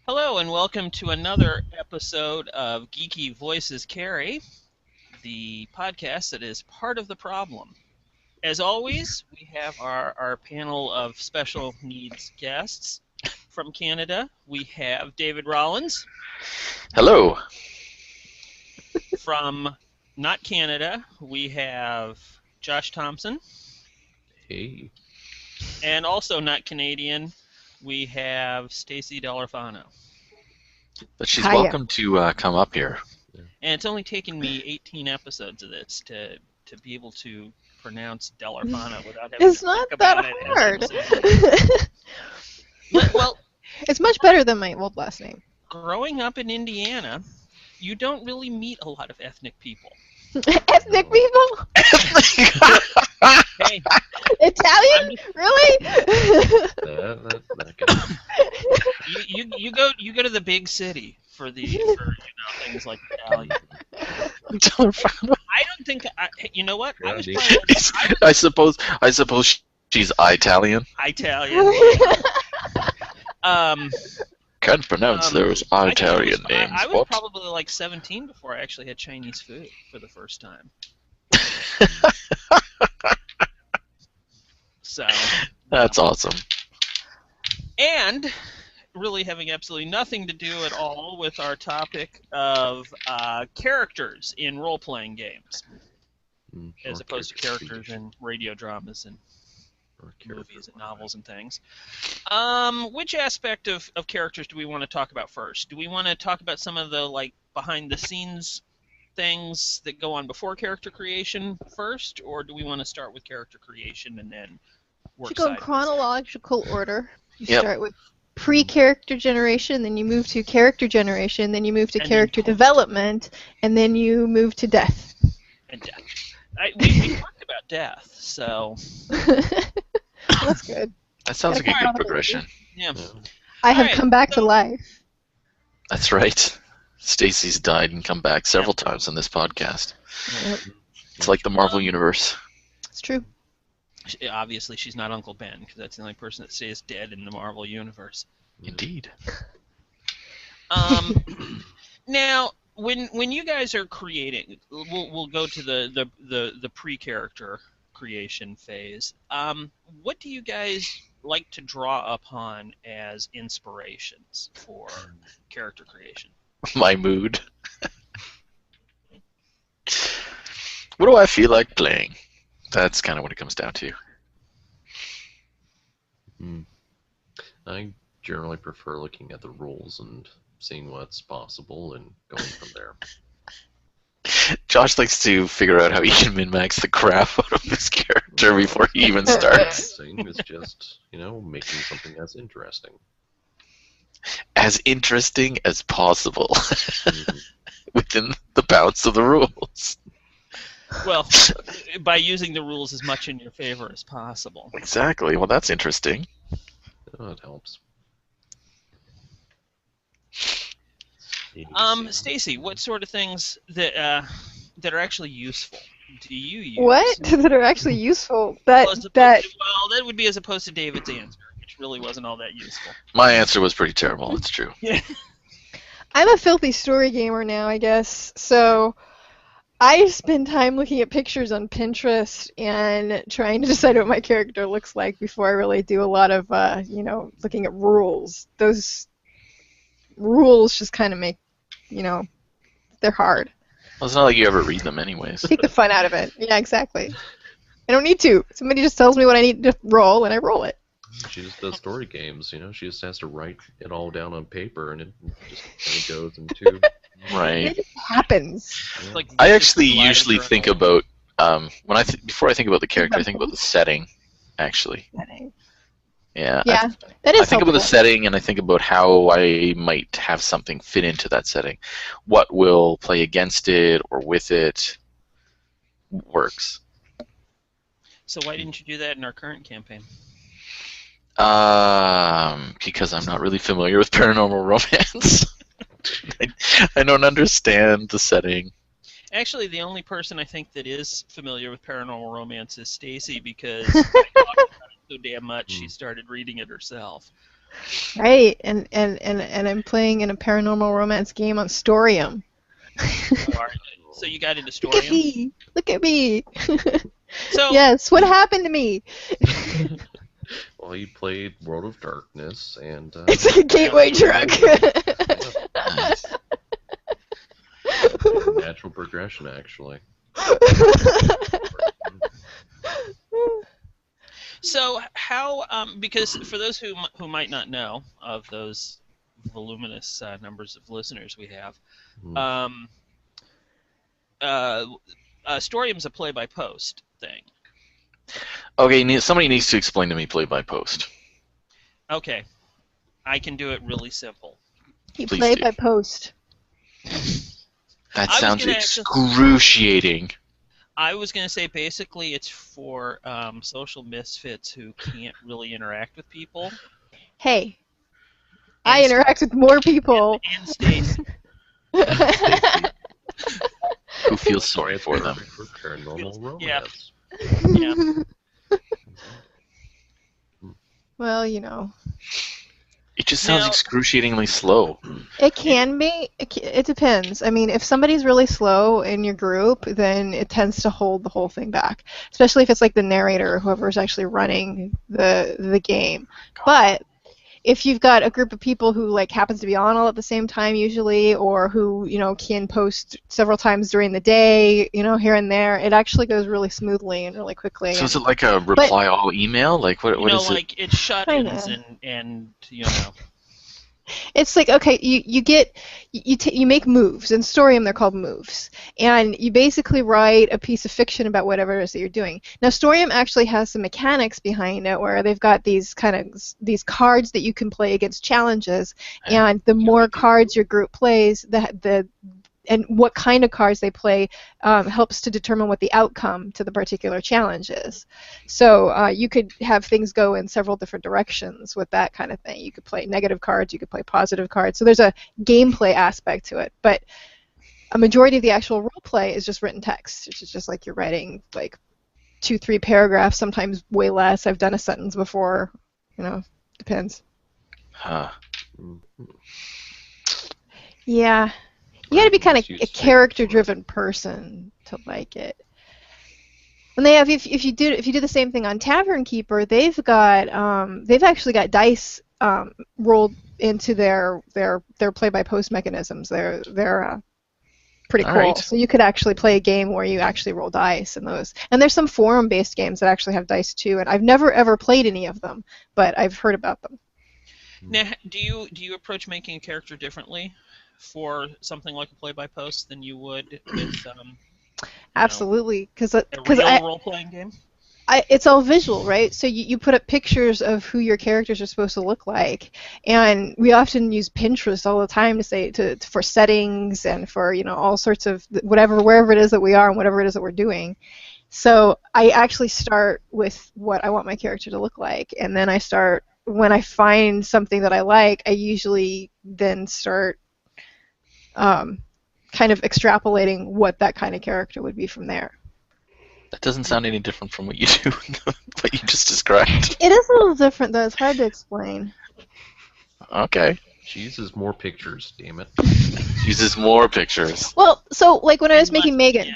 Hello and welcome to another episode of Geeky Voices Carry, the podcast that is part of the problem. As always, we have our panel of special needs guests. From Canada, we have David Rollins. Hello. From not Canada, we have Josh Thompson. Hey. And also not Canadian, we have Stacy Delorfano. But she's Hiya. welcome to come up here. And it's only taken me 18 episodes of this to be able to pronounce Delorfano without having It's to not think that about it as hard. I'm saying it. Well, It's much better than my old last name. growing up in Indiana, you don't really meet a lot of ethnic people. Ethnic people? Hey, Italian? Really? That can, you go to the big city for things like Italian. I don't think you know what? I was probably I suppose she's Italian. Italian. Can't pronounce those Italian names. I was What? probably like 17 before I actually had Chinese food for the first time. So That's awesome. and really having absolutely nothing to do at all with our topic of characters in role-playing games, as opposed to characters in radio dramas and movies and novels and things. Which aspect of characters do we want to talk about first? Do we want to talk about some of the behind-the-scenes things that go on before character creation first, or do we want to start with character creation and then work You go in sideways? chronological order. You Yep. start with pre-character generation, then you move to character generation, then you move to And then character post. development, and then you move to death. And death. We talked about death, so That's good. That sounds like a good progression. yeah. I have Alright, come back to so- life. That's right. Stacy's died and come back several times on this podcast. Yep. It's like the Marvel Universe. It's true. Obviously, she's not Uncle Ben because that's the only person that stays dead in the Marvel universe. Indeed. Now, when you guys are creating, we'll go to the pre-character creation phase. What do you guys like to draw upon as inspirations for character creation? My mood. What do I feel like playing? That's kind of what it comes down to. I generally prefer looking at the rules and seeing what's possible and going from there. Josh likes to figure out how he can min-max the crap out of his character before he even starts. Saying is just, making something that's interesting. As interesting as possible Mhm. within the bounds of the rules. Well, by using the rules as much in your favor as possible. Exactly. Well, that's interesting. Oh, it helps. Stacy, what sort of things that are actually useful do you use? What? That are actually useful. Well, as opposed That well, that would be as opposed to David's answer, which really wasn't all that useful. My answer was pretty terrible. It's true. I'm a filthy story gamer now, I guess. So I spend time looking at pictures on Pinterest and trying to decide what my character looks like before I really do a lot of, looking at rules. Those rules just kind of make, they're hard. Well, it's not like you ever read them anyways. Take the fun out of it. Yeah, exactly. I don't need to. Somebody just tells me what I need to roll, and I roll it. She just does story games, She just has to write it all down on paper, and it just kind of goes into... Right. It just happens. Like I actually live usually journal. think about before I think about the character, I think about the setting. Actually, yeah. Yeah, that is I think about the helpful. setting, and I think about how I might have something fit into that setting. What will play against it or with it works. So why didn't you do that in our current campaign? Because I'm not really familiar with paranormal romance. I don't understand the setting. Actually, the only person I think that is familiar with paranormal romance is Stacy because I talked about it so damn much she started reading it herself. Right, and I'm playing in a paranormal romance game on Storium. So you got into Look at Storium? me! Look at me! So Yes, what happened to me? Well, you played World of Darkness, and It's like a gateway drug. Nice. natural progression, actually. So how? Because for those who might not know of those voluminous numbers of listeners we have, Hmm. Storium's a play-by-post thing. Okay, somebody needs to explain to me play by post. Okay, I can do it really simple. You Please play do. by post. That I was sounds gonna actually- excruciating. I was going to say basically it's for social misfits who can't really interact with people. Hey, And I interact with more people. And Stacy. Who feels sorry for them? For paranormal Yeah. romance. Yeah. Well, you know. It just sounds Now- excruciatingly slow. It can be. It depends. I mean, if somebody's really slow in your group, then it tends to hold the whole thing back. Especially if it's like the narrator or whoever's actually running the game. But if you've got a group of people who like happens to be on all at the same time usually, or who can post several times during the day, here and there, it actually goes really smoothly and really quickly. So is it like a reply all email? Like what is it? Like it's shut-ins and It's like, okay, you make moves. In Storium, they're called moves. And you basically write a piece of fiction about whatever it is that you're doing. Now, Storium actually has some mechanics behind it where they've got these cards that you can play against challenges. And the more cards your group plays, and what kind of cards they play helps to determine what the outcome to the particular challenge is. So you could have things go in several different directions with that kind of thing. You could play negative cards, you could play positive cards. So there's a gameplay aspect to it. But a majority of the actual role play is just written text. It's just like you're writing like 2-3 paragraphs, sometimes way less. I've done a sentence before. Depends. Huh. Yeah. You got to be kind of a character-driven person to like it. And they have, if you do the same thing on Tavern Keeper, they've actually got dice rolled into their play-by-post mechanisms. They're pretty cool. Right. So you could actually play a game where you actually roll dice in those. And there's some forum-based games that actually have dice too. And I've never ever played any of them, but I've heard about them. Now, do you approach making a character differently for something like a play-by-post than you would with Absolutely, because a real role-playing game? It's all visual, right? So you put up pictures of who your characters are supposed to look like, and we often use Pinterest all the time for settings and for all sorts of wherever it is that we are and whatever it is that we're doing. So I actually start with what I want my character to look like, and then when I find something that I like, I usually then start kind of extrapolating what that kind of character would be from there. That doesn't sound any different from what you do, what you just described. It is a little different, though. It's hard to explain. Okay. She uses more pictures, damn it. Uses more pictures. Well, so like when I was making Megan. Yeah.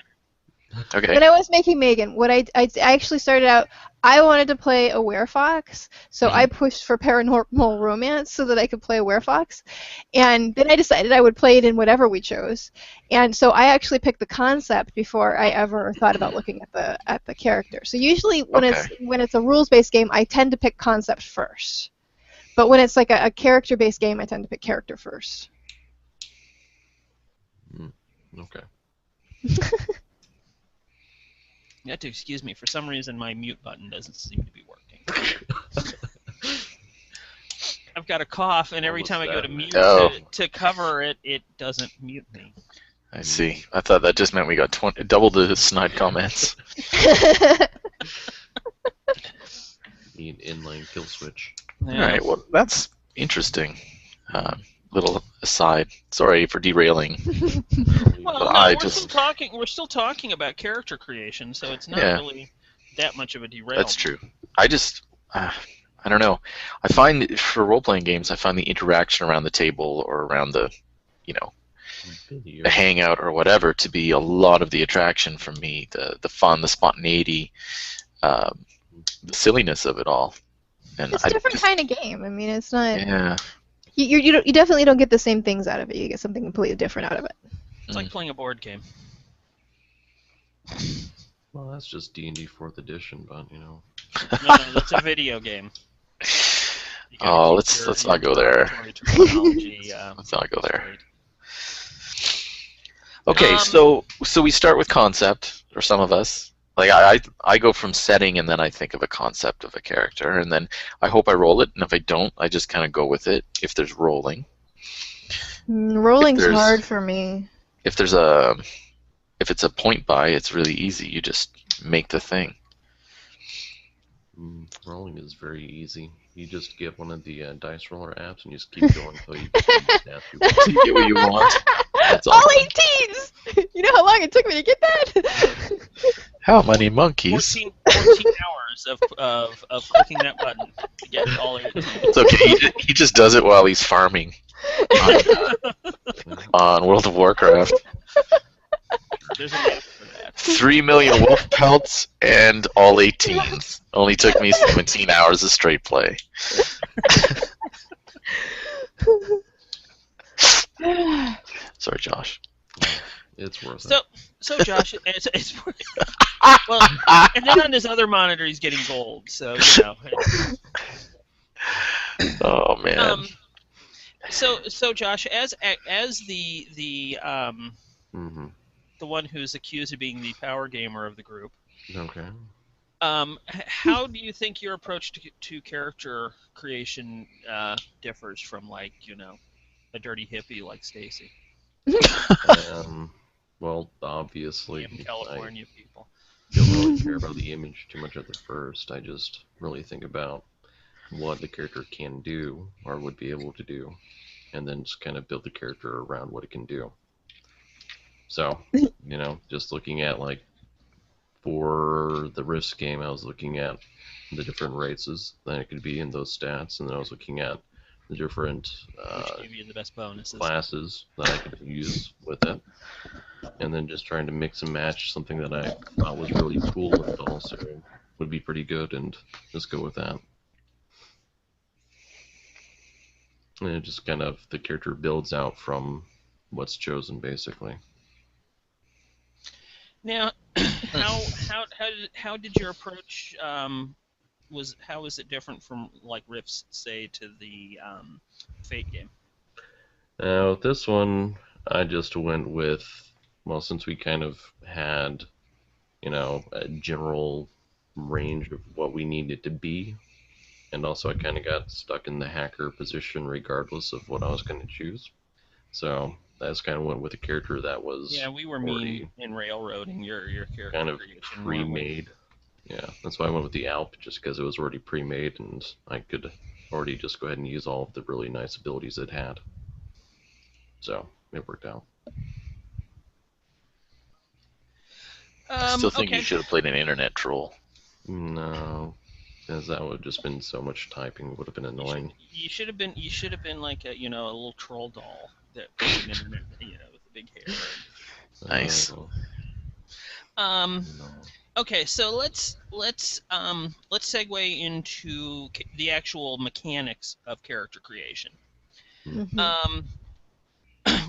Okay. When I was making Megan, what I actually started out, I wanted to play a werefox, so I pushed for paranormal romance so that I could play a werefox, and then I decided I would play it in whatever we chose, and so I actually picked the concept before I ever thought about looking at the character. So usually when it's a rules-based game, I tend to pick concept first, but when it's like a character-based game, I tend to pick character first. Okay. You have to excuse me. For some reason, my mute button doesn't seem to be working. I've got a cough, and every time I go to mute to cover it, it doesn't mute me. I see. I thought that just meant we got double the snide comments. Need inline kill switch. Yeah. All right. Well, that's interesting. Little aside. Sorry for derailing. Well, But no, we're still talking about character creation, so it's not really that much of a derailment. That's true. I just I don't know. I find for role-playing games, I find the interaction around the table or around the, you know, the hangout or whatever to be a lot of the attraction for me. The fun, the spontaneity, the silliness of it all. And It's a different kind of game. I mean, it's not. Yeah. You definitely don't get the same things out of it. You get something completely different out of it. It's like playing a board game. Well, that's just D&D 4th edition, but you know. No, that's a video game. Oh, let's not go there. Let's not go there. Okay, so we start with concept, or some of us. Like I go from setting and then I think of a concept of a character, and then I hope I roll it, and if I don't, I just kind of go with it. If there's rolling, rolling's hard for me. If it's a point buy, it's really easy. You just make the thing. Rolling is very easy. You just get one of the dice roller apps and you just keep going until you get the stats you want. You get what you want. That's all 18s! You know how long it took me to get that? How many monkeys? 14 hours of clicking that button to get all 18. It's okay. He just does it while he's farming on World of Warcraft. There's an app for that. 3 million wolf pelts and all 18s. Only took me 17 hours of straight play. Sorry, Josh. It's worth it. So Josh, it's well, and then on his other monitor he's getting gold. So you know. Oh man. So Josh, as the one who's accused of being the power gamer of the group. Okay. How do you think your approach to character creation differs from, like, you know, a dirty hippie like Stacy? Well, obviously, California people don't really care about the image too much at the first. I just really think about what the character can do or would be able to do, and then just kind of build the character around what it can do. So, you know, just looking at, like, for the Rifts game, I was looking at the different races that it could be in those stats, and then I was looking at the different which give you the best bonuses. Classes that I could use with it, and then just trying to mix and match something that I thought was really cool and also would be pretty good, and just go with that. And it just kind of, the character builds out from what's chosen, basically. Now, how did your approach how is it different from, like, Rifts, say, to the Fate game? Now with this one, I just went with, well, since we kind of had, you know, a general range of what we needed to be, and also I kind of got stuck in the hacker position regardless of what I was going to choose. So that's kind of went with a character that was we were mean in railroading your character kind of creation, pre-made. Yeah, that's why I went with the Alp, just because it was already pre-made and I could already just go ahead and use all of the really nice abilities it had. So it worked out. I still think you should have played an internet troll. No, because that would have just been so much typing. It would have been annoying. You should have been like a little troll doll that was an internet, with the big hair. Nice. Okay, so let's segue into the actual mechanics of character creation. Mm-hmm.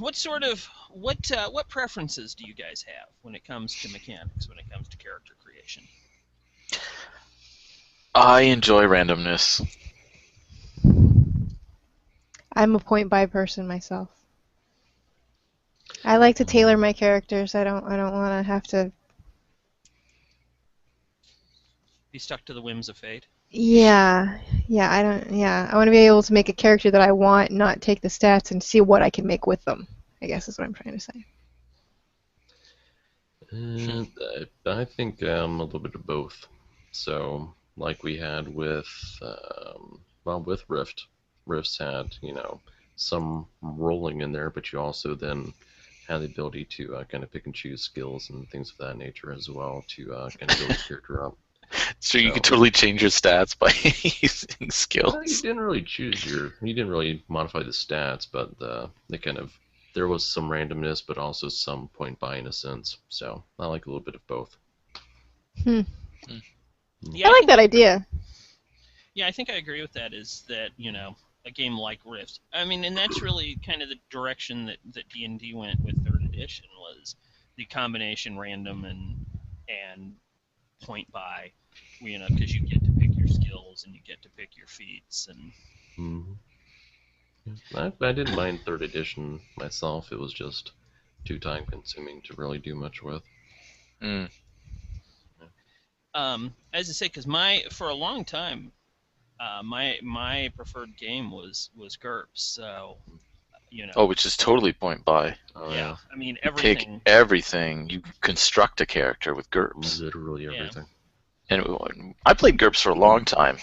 What preferences do you guys have when it comes to mechanics, when it comes to character creation? I enjoy randomness. I'm a point buy person myself. I like to tailor my characters. I don't want to have to be stuck to the whims of fate. I want to be able to make a character that I want, not take the stats and see what I can make with them, I guess is what I'm trying to say. I think a little bit of both. So, like we had with Rifts had, some rolling in there, but you also then had the ability to kind of pick and choose skills and things of that nature as well to kind of build your character up. So you could totally change your stats by using skills. Well, you didn't really you didn't really modify the stats, but there was some randomness, but also some point buy in a sense. So I like a little bit of both. Yeah, I like that idea. Yeah, I think I agree with that. Is that a game like Rift? I mean, and that's really kind of the direction that D&D went with third edition, was the combination random and point buy. Because you get to pick your skills and you get to pick your feats and. Yeah. I didn't mind third edition myself. It was just too time consuming to really do much with. As I say, because for a long time, my preferred game was GURPS. So, Oh, which is totally point buy. Oh, yeah. I mean, You everything. pick everything. You construct a character with GURPS. Literally everything. And I played GURPS for a long time.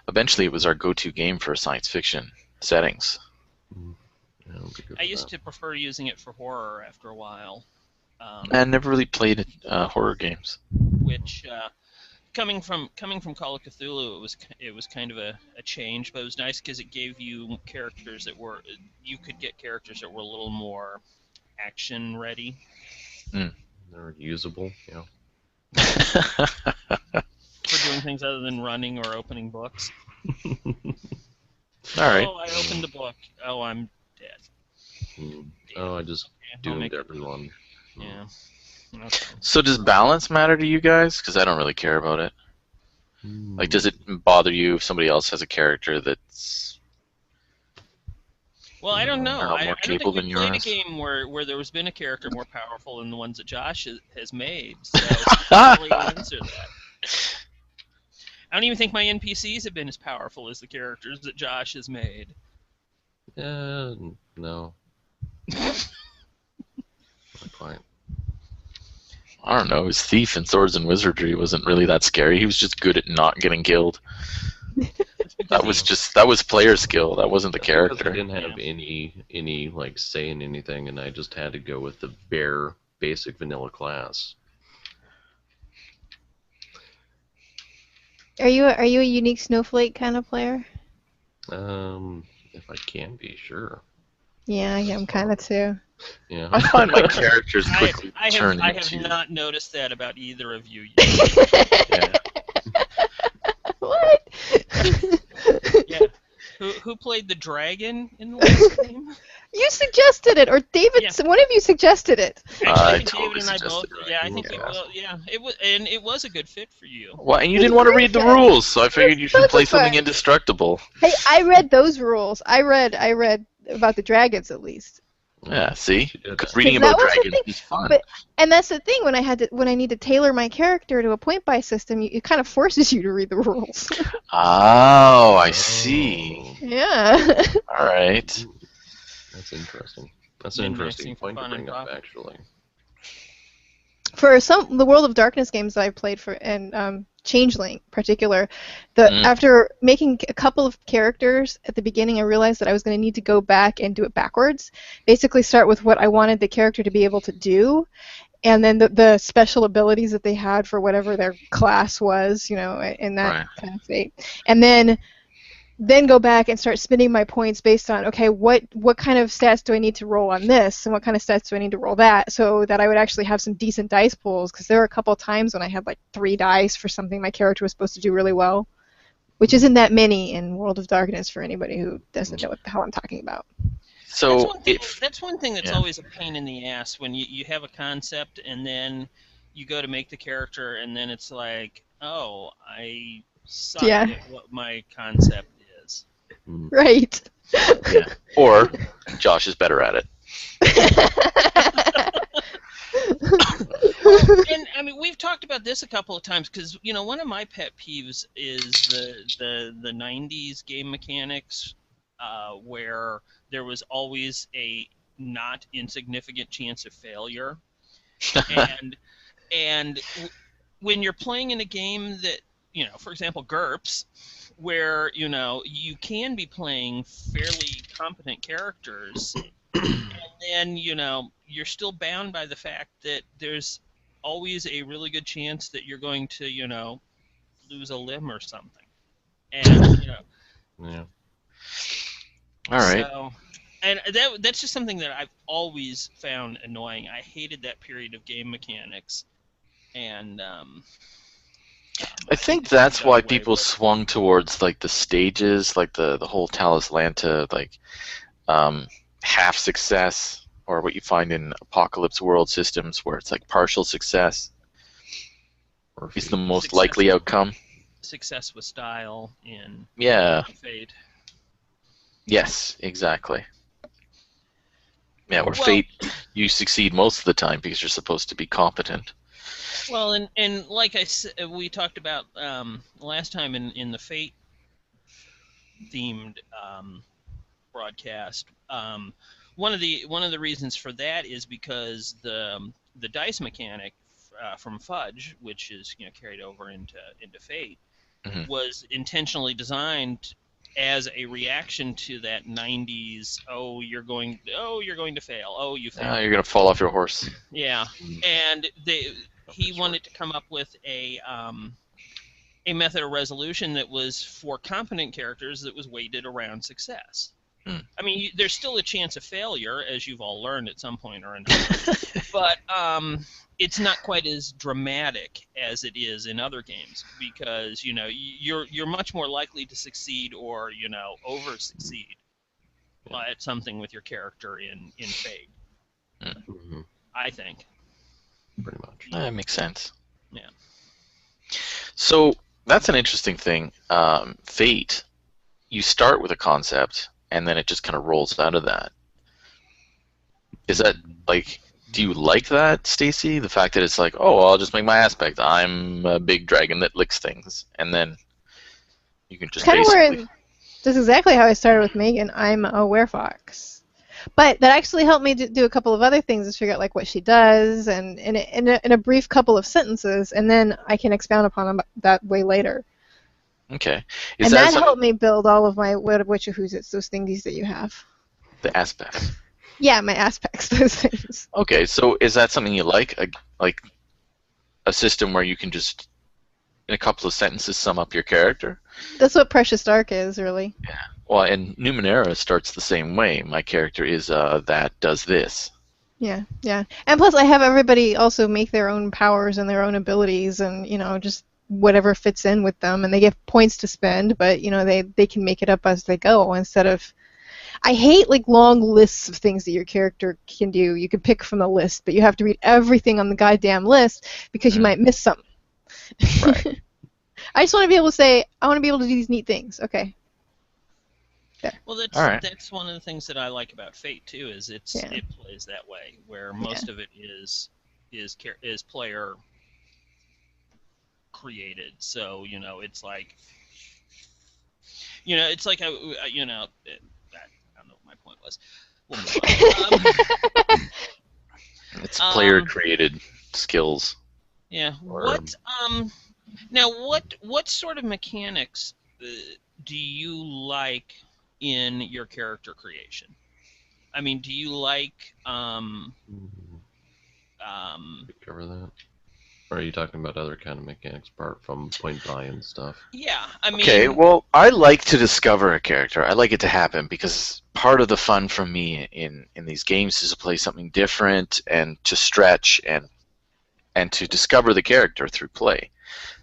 Eventually it was our go-to game for science fiction settings. Yeah, I used to prefer using it for horror after a while. I never really played horror games. Which, coming from Call of Cthulhu, it was kind of a change, but it was nice because it gave you characters you could get characters that were a little more action ready. They're usable, yeah. For doing things other than running or opening books. All right. Oh, I opened a book. Oh, I'm dead. Oh, I just doomed everyone. Yeah. Okay. So does balance matter to you guys? Because I don't really care about it. Like, does it bother you if somebody else has a character that's... Well, I don't know. I don't think we played yours? a game where there has been a character more powerful than the ones that Josh has made. So I can't really answer that. I don't even think my NPCs have been as powerful as the characters that Josh has made. No. Not quite. I don't know. His thief in Swords and Wizardry wasn't really that scary. He was just good at not getting killed. That was player skill. That wasn't the character. I didn't have any like say in anything, and I just had to go with the bare basic vanilla class. Are you a unique snowflake kind of player? If I can be, sure. Yeah, I am kind of too. Yeah. I find my characters quickly turn I have into... not noticed that about either of you yet. Yeah. What? Yeah. Who played the dragon in the last game? You suggested it, or David. Yeah. One of you suggested it. Actually, I think totally David and I both. suggested it. Yeah, I think it was a good fit for you. Well, and you didn't want to read the rules, so I figured you should play something indestructible. Hey, I read those rules. I read about the dragons at least. Yeah, see? did Because that. reading That about was the dragons thing, is fun. And that's the thing, when I need to tailor my character to a point buy system, it kind of forces you to read the rules. Oh, I see. Yeah. All right. Ooh, that's interesting. That's an interesting point to bring up, actually. For the World of Darkness games that I've played for, and Changeling in particular, after making a couple of characters at the beginning, I realized that I was going to need to go back and do it backwards. Basically start with what I wanted the character to be able to do, and then the special abilities that they had for whatever their class was, in that kind of state. And then go back and start spending my points based on, okay, what kind of stats do I need to roll on this, and what kind of stats do I need to roll that, so that I would actually have some decent dice pools, because there were a couple of times when I had like 3 dice for something my character was supposed to do really well, which isn't that many in World of Darkness for anybody who doesn't know what the hell I'm talking about. So that's one thing that's always a pain in the ass, when you have a concept and then you go to make the character and then it's like, oh, I suck at what my concept is. Right. Yeah. Or Josh is better at it. And I mean, we've talked about this a couple of times, because one of my pet peeves is the 90s game mechanics, where there was always a not insignificant chance of failure, and when you're playing in a game that, for example, GURPS, where you can be playing fairly competent characters, and then you're still bound by the fact that there's always a really good chance that you're going to, lose a limb or something. And, Yeah. All right. So, and that's just something that I've always found annoying. I hated that period of game mechanics, and I think it's that's done why away people with. swung towards like the stages, like the whole Talislanta, like half success, or what you find in Apocalypse World systems, where it's like partial success Or is the Fate. most Success likely outcome. Success with style in Yeah. Fate. Yes. Exactly. Yeah. Where Well, Fate, you succeed most of the time because you're supposed to be competent. well, and like we talked about last time in the Fate themed broadcast. One of the reasons for that is because the dice mechanic from Fudge, which is carried over into Fate, Mhm. was intentionally designed as a reaction to that 90s. Oh, you're going to fail. Oh, you failed. You're gonna fall off your horse. Yeah, and he wanted to come up with a method of resolution that was for competent characters that was weighted around success. I mean, there's still a chance of failure, as you've all learned at some point or another, but it's not quite as dramatic as it is in other games because you're much more likely to succeed or over succeed at something with your character in Fate. Mm-hmm. I think. Pretty much. That makes sense. Yeah. So that's an interesting thing. Fate, you start with a concept, and then it just kind of rolls out of that. Is that like? Do you like that, Stacy? The fact that it's like, oh, well, I'll just make my aspect. I'm a big dragon that licks things, and then you can just Kind of basically. that's exactly how I started with Megan. I'm a werefox. But that actually helped me do a couple of other things, is figure out like what she does, and in a brief couple of sentences, and then I can expound upon that way later. Okay. And that helped me build all of my witchahoozits, those thingies that you have. The aspects. Yeah, my aspects, those things. Okay, so is that something you like a system where you can just, in a couple of sentences, sum up your character? That's what Precious Dark is, really. Yeah. Well, and Numenera starts the same way. My character is that does this. Yeah, yeah. And plus I have everybody also make their own powers and their own abilities and, just whatever fits in with them, and they get points to spend, but, they can make it up as they go instead of... I hate, like, long lists of things that your character can do. You can pick from the list, but you have to read everything on the goddamn list because you might miss something. Right. I just want to be able to say, I want to be able to do these neat things. Okay. There. Well, that's one of the things that I like about Fate too. Is it plays that way, where most of it is player created. So it's like it's like I don't know what my point was. We'll move on. It's player created skills. Yeah. What sort of mechanics do you like in your character creation? I mean, do you like cover that? Or are you talking about other kind of mechanics apart from point buy and stuff? Yeah, I mean... Okay, well, I like to discover a character. I like it to happen because part of the fun for me in these games is to play something different and to stretch and to discover the character through play.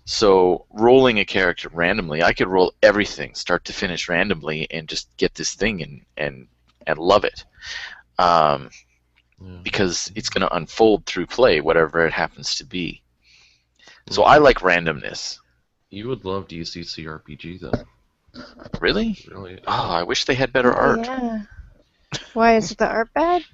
So rolling a character randomly, I could roll everything start to finish randomly and just get this thing and love it. Because it's going to unfold through play, whatever it happens to be. So I like randomness. You would love DCC RPG, then. Really? Really? Oh, I wish they had better art. Yeah. Why, is the art bad?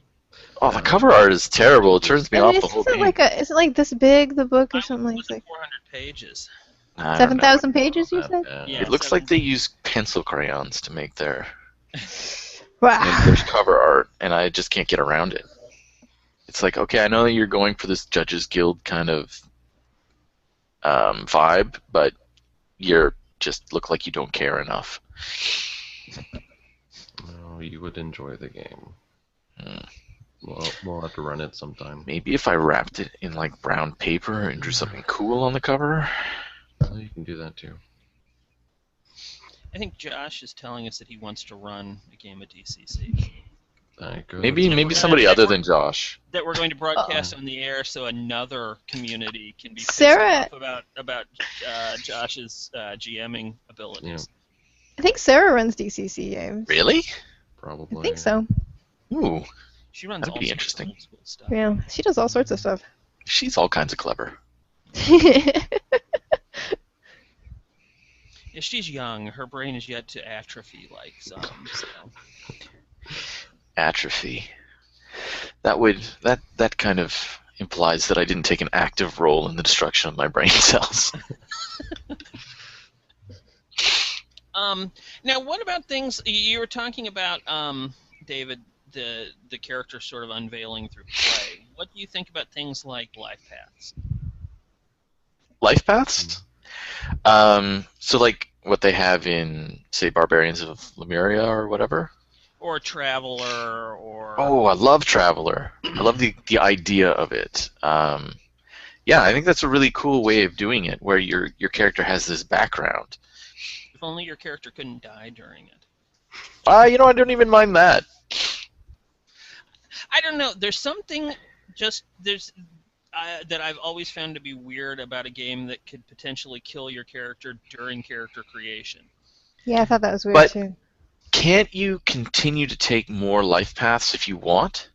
Oh, the cover art is terrible. It turns me off the whole game. Is it like this big, the book, or something like that? 400 pages. 7,000 pages, you said? Yeah, it looks like they use pencil crayons to make their Wow. cover art, and I just can't get around it. It's like, okay, I know that you're going for this Judges Guild kind of vibe, but you're just look like you don't care enough. No, you would enjoy the game. Mm. Well, We'll have to run it sometime. Maybe if I wrapped it in like brown paper and drew something cool on the cover. Well, you can do that too. I think Josh is telling us that he wants to run a game of DCC. Maybe somebody other than Josh. That we're going to broadcast on the air, so another community can be pissed Sarah- off about Josh's GMing abilities. Yeah. I think Sarah runs DCC games. Really? Probably. I think so. Ooh, She runs That'd all be sorts interesting. of old school stuff. Yeah, she does all sorts of stuff. she's all kinds of clever. Yeah, she's young. Her brain is yet to atrophy like some. So. Atrophy. That kind of implies that I didn't take an active role in the destruction of my brain cells. Now, what about things you were talking about, David? The character sort of unveiling through play. What do you think about things like life paths? Life paths? So like what they have in, say, Barbarians of Lemuria or whatever? Or Traveler, or... Oh, I love Traveler. I love the idea of it. Yeah, I think that's a really cool way of doing it, where your character has this background. If only your character couldn't die during it. I don't even mind that. I don't know. There's something that I've always found to be weird about a game that could potentially kill your character during character creation. Yeah, I thought that was weird But- too. Can't you continue to take more life paths if you want?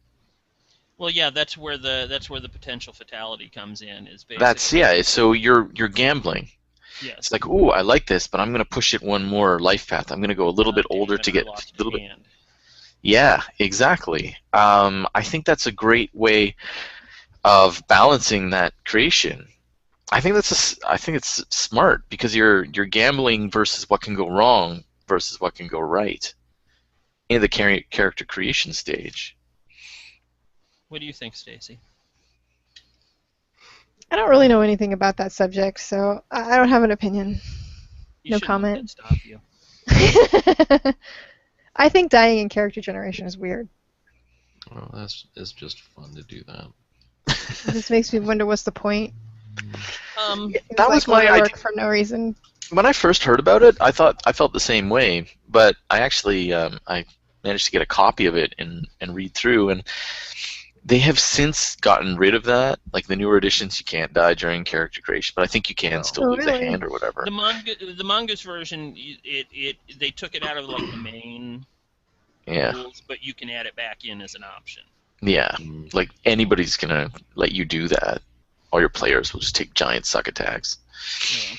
Well, yeah, that's where the potential fatality comes in. Is basically So you're gambling. yes. It's like, ooh, I like this, but I'm gonna push it one more life path. I'm gonna go a little bit older to get a little bit. Hand. Yeah, exactly. I think that's a great way of balancing that creation. I think it's smart because you're gambling versus what can go wrong versus what can go right in the character creation stage. What do you think, Stacy? I don't really know anything about that subject, so I don't have an opinion. You No shouldn't let comment. that stop you. I think dying in character generation is weird. Well, it's just fun to do that. This makes me wonder what's the point. That was my work idea. for no reason. When I first heard about it, I felt the same way, but I actually I managed to get a copy of it and read through, and they have since gotten rid of that. Like the newer editions, you can't die during character creation, but I think you can still lose a really? hand or whatever. The manga's version, they took it out of like the main Yeah, rules, but you can add it back in as an option. yeah. Mm. Like anybody's gonna let you do that. All your players will just take giant suck attacks. Yeah.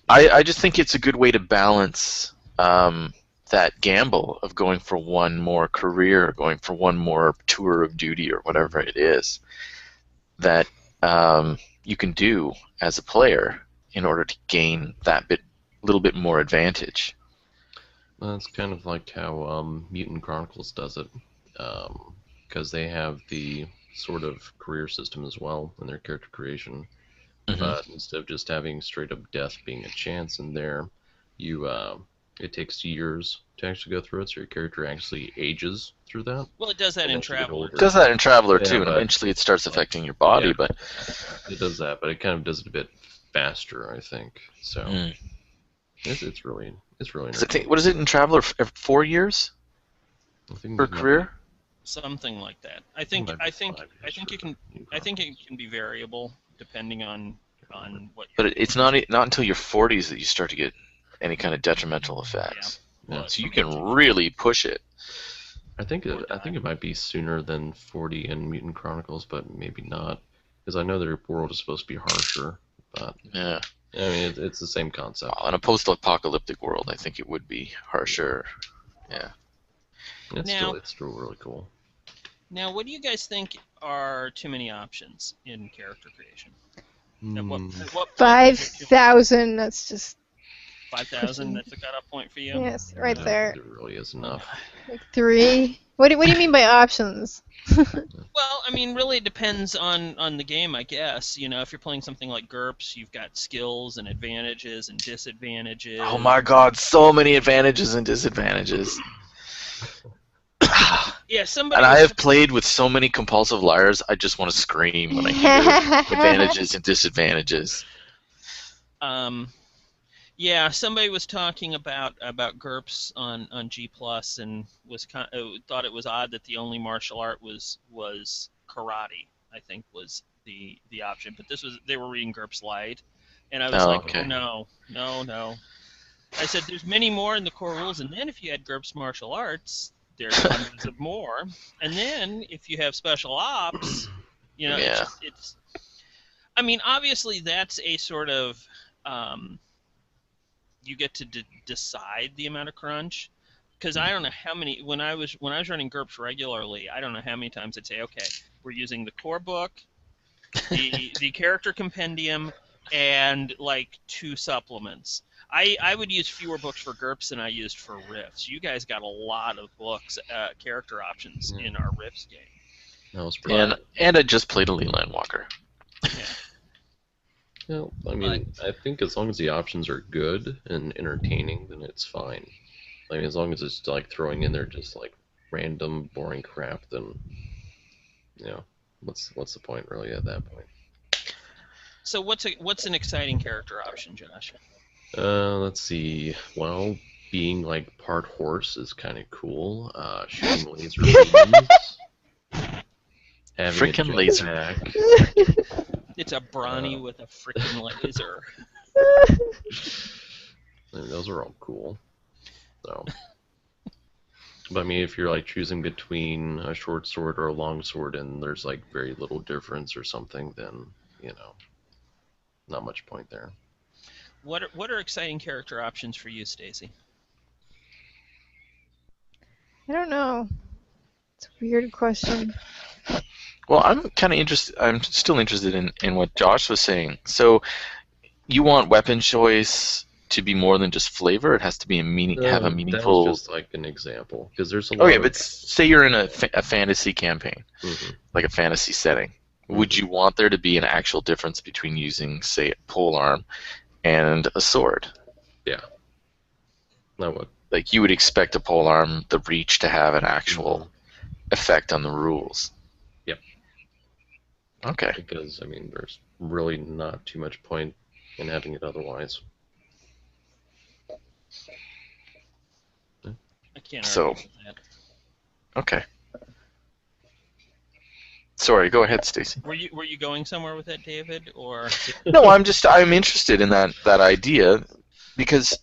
I just think it's a good way to balance that gamble of going for one more career, going for one more tour of duty or whatever it is that you can do as a player in order to gain that little bit more advantage. Well, that's kind of like how Mutant Chronicles does it, because they have the sort of career system as well in their character creation. Mhm. But instead of just having straight up death being a chance in there, it takes years to actually go through it, so your character actually ages through that. Well, it does that And in as you get Traveler. older- It does that in Traveler Yeah, too, and but- eventually it starts affecting your body. Yeah. But It does that, but it kind of does it a bit faster, I think. So Mm. it's really what is it in Traveler? 4 years I think per it might career? Something like that. I think might be I think 5 I think years it can for I think it can be variable depending on what. But it's not until your 40s that you start to get any kind of detrimental effects. Yeah. So you can really push it. I think it might be sooner than 40 in Mutant Chronicles, but maybe not, because I know their world is supposed to be harsher. But Yeah. I mean, it's the same concept. Well, in a post-apocalyptic world, I think it would be harsher. Yeah. It's still really cool. Now, what do you guys think are too many options in character creation? At what Hmm. point 5,000. That's just 5,000? That's the cutoff point for you. yes, right Yeah, there. There really is enough. Like 3. What do you mean by options? Well, I mean, really, it depends on the game, I guess. You know, if you're playing something like GURPS, you've got skills and advantages and disadvantages. Oh my God, so many advantages and disadvantages. Yeah, somebody. And I have played with so many compulsive liars, I just want to scream when I hear advantages and disadvantages. Yeah, somebody was talking about GURPS on G Plus and thought it was odd that the only martial art was karate. I think was the option, but they were reading GURPS Lite, and I was okay. Oh, no. I said there's many more in the core rules, and then if you add GURPS martial arts, there's hundreds of more, and then if you have special ops, it's. I mean, obviously that's a sort of you get to decide the amount of crunch, because I don't know how many when I was running GURPS regularly, I don't know how many times I'd say, okay, we're using the core book, the character compendium, and like 2 supplements. I would use fewer books for GURPS than I used for Rifts. You guys got a lot of books, character options in our Rifts game. That was pretty and I just played a Leland Walker. Yeah. Well, I mean, I think as long as the options are good and entertaining, then it's fine. I mean, as long as it's like throwing in there just like random boring crap, then what's the point really at that point? So what's an exciting character option, Josh? Let's see. Well, being like part horse is kind of cool. Shooting laser beams. Freaking laser. It's a brawny with a freaking laser. I mean, those are all cool. So, but I mean, if you're like choosing between a short sword or a long sword, and there's like very little difference or something, then not much point there. What are exciting character options for you, Stacy? I don't know. It's a weird question. Well, I'm kind of interested. I'm still interested in what Josh was saying. So, you want weapon choice to be more than just flavor? It has to be have a meaningful. That was just like an example, because there's a lot. Okay, but say you're in a fantasy campaign, like a fantasy setting. Would you want there to be an actual difference between using, say, a polearm and a sword? Yeah. I would. Like you would expect a polearm, the reach, to have an actual effect on the rules. Yep. Okay. Because I mean, there's really not too much point in having it otherwise. I can't argue with that. Okay. Sorry, go ahead, Stacy. Were you going somewhere with that, David, or? No, I'm interested in that idea because,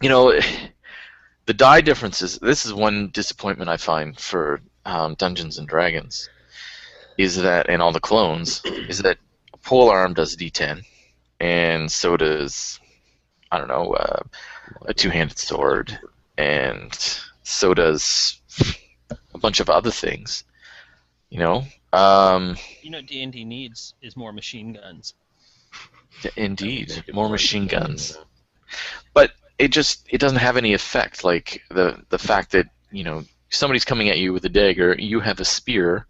the die differences. This is one disappointment I find for Dungeons and Dragons, is that, and all the clones, is that a polearm does D10, and so does, I don't know, a two-handed sword, and so does a bunch of other things. D&D needs is more machine guns. Indeed, more machine guns. But it doesn't have any effect. Like the fact that somebody's coming at you with a dagger, you have a spear.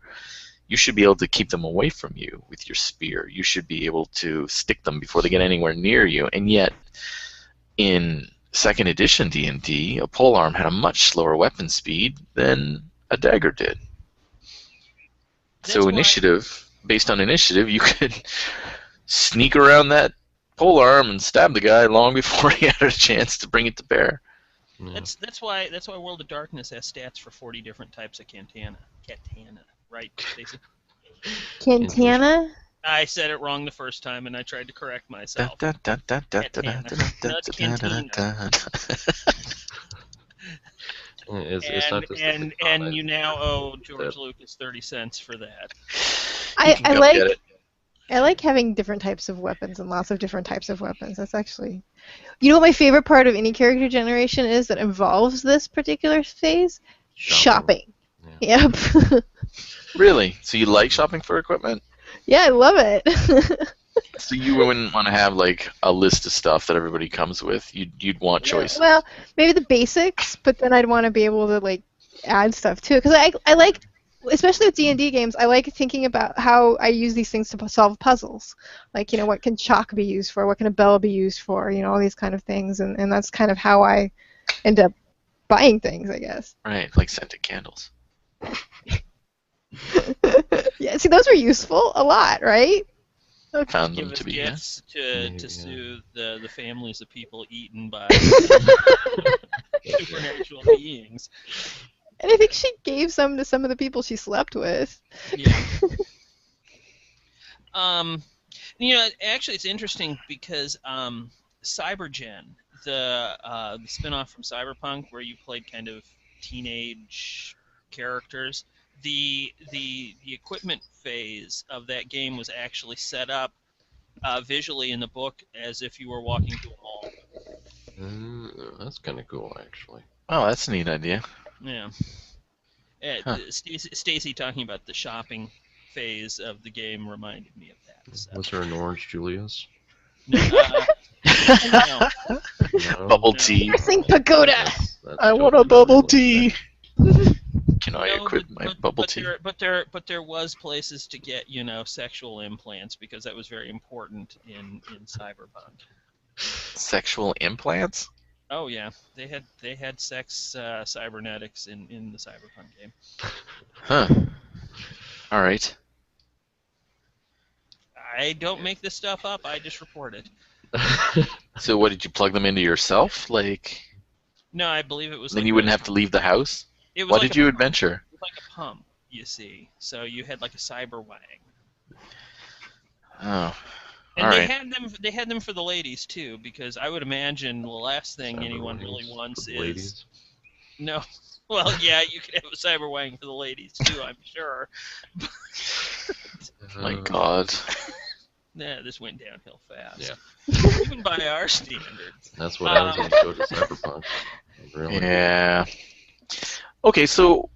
You should be able to keep them away from you with your spear. You should be able to stick them before they get anywhere near you. And yet, in second edition D&D, a polearm had a much slower weapon speed than a dagger did. So based on initiative, you could sneak around that polearm and stab the guy long before he had a chance to bring it to bear. That's why World of Darkness has stats for 40 different types of katana, right, Stacey? Katana? I said it wrong the first time, and I tried to correct myself. And you now owe George Lucas 30 cents for that. I like having different types of weapons and lots of different types of weapons. That's actually, what my favorite part of any character generation is that involves this particular phase? Shopping. Yeah. Yep. Really? So you like shopping for equipment? Yeah, I love it. So you wouldn't want to have like a list of stuff that everybody comes with. You'd want choices. Well, maybe the basics, but then I'd want to be able to like add stuff too. Because I like, especially with D&D games, I like thinking about how I use these things to solve puzzles. Like, what can chalk be used for? What can a bell be used for? All these kind of things. And that's kind of how I end up buying things, I guess. Right, like scented candles. Yeah, see, those were useful a lot, right? Found Give them us to be. gifts Maybe, to yeah. soothe the families of people eaten by That's right. supernatural beings. And I think she gave some to some of the people she slept with. Yeah. Actually, it's interesting because Cybergen, the spin-off from Cyberpunk, where you played kind of teenage characters, the equipment phase of that game was actually set up visually in the book as if you were walking through a mall. That's kind of cool, actually. Oh, that's a neat idea. Yeah. Huh. Stacy talking about the shopping phase of the game reminded me of that. So. Was there an orange Julius? No, no. No? Bubble No. tea. Pressing pagoda. That's I want totally a bubble not tea. realistic. Can I No, equip my bubble tea? but there was places to get sexual implants because that was very important in Cyberpunk. Sexual implants? Oh yeah, they had sex cybernetics in the Cyberpunk game. Huh. All right. I don't make this stuff up. I just report it. So what, did you plug them into yourself? Like, No, I believe it was. then like you wouldn't have to leave the house? It was Why like did you pump. adventure? It was like a pump, you see. So you had like a cyber wang. Oh. And All they right. had them for the ladies too, because I would imagine the last thing Cyber anyone wangs really wants for is ladies. no. Well, yeah, you could have a cyber wang for the ladies too, I'm sure. My God. Yeah, this went downhill fast. Yeah. Even by our standards. That's what I was going to go to Cyberpunk. Really? Yeah. Okay, so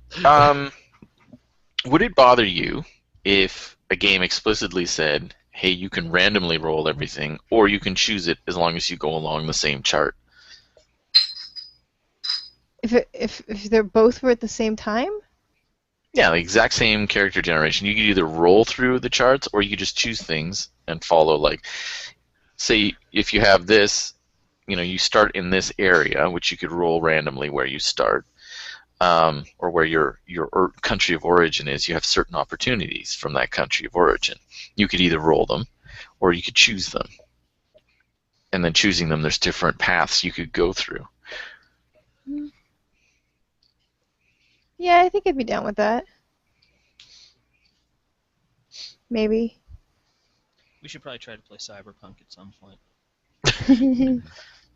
would it bother you if a game explicitly said, hey, you can randomly roll everything, or you can choose it as long as you go along the same chart? If they're both were at the same time? Yeah, the exact same character generation. You could either roll through the charts, or you could just choose things and follow, like, say, if you have this, you start in this area, which you could roll randomly where you start, or where your country of origin is. You have certain opportunities from that country of origin. You could either roll them, or you could choose them. And then choosing them, there's different paths you could go through. Yeah, I think I'd be down with that. Maybe. We should probably try to play Cyberpunk at some point.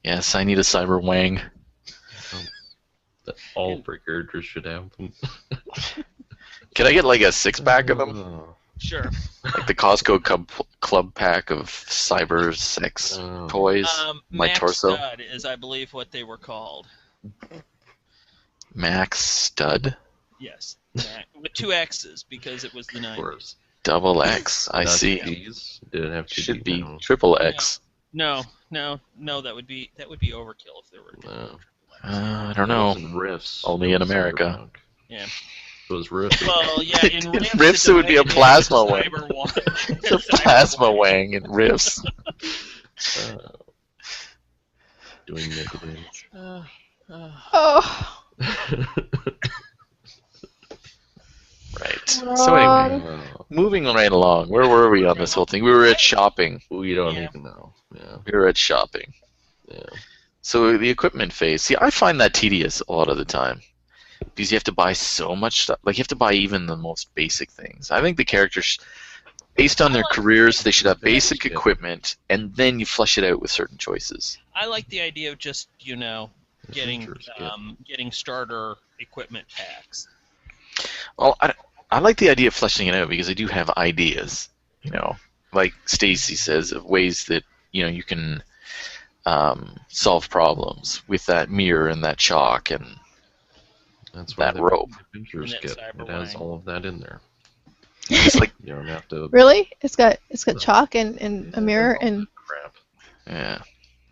Yes, I need a cyber wang. That all of our characters should have them. Could I get like a 6-pack of them? Oh. Sure. Like the Costco club pack of cyber sex toys? My Max torso? Stud is, I believe, what they were called. Max Stud? Yes. With 2 X's, because it was the 90s. Of course. Double X, I Not see. Ds. Did it have to Should be triple X. No, that would be overkill if there were. No. I don't know. Riffs. Only in America. Cyberpunk. Yeah. It was Riffs. Well, yeah, in Rifts, Rifts, it would be a plasma wang. It's It's a plasma wang in Rifts. Doing naked image. Oh. Right. So anyway, moving right along. Where were we on this whole thing? We were at shopping. We don't Yeah. even know. Yeah. We were at shopping. Yeah. So the equipment phase. See, I find that tedious a lot of the time. Because you have to buy so much stuff. Like, you have to buy even the most basic things. I think the characters, based on their careers, they should have basic equipment, and then you flush it out with certain choices. I like the idea of just getting Adventures kit. getting starter equipment packs. Well, I like the idea of fleshing it out because I do have ideas, like Stacy says, of ways that you can solve problems with that mirror and that chalk and That's why that the rope. Adventures And that kit. cyber It has wang. all of that in there. It's like, You don't have to. Really? It's got chalk and a mirror and Crap. yeah,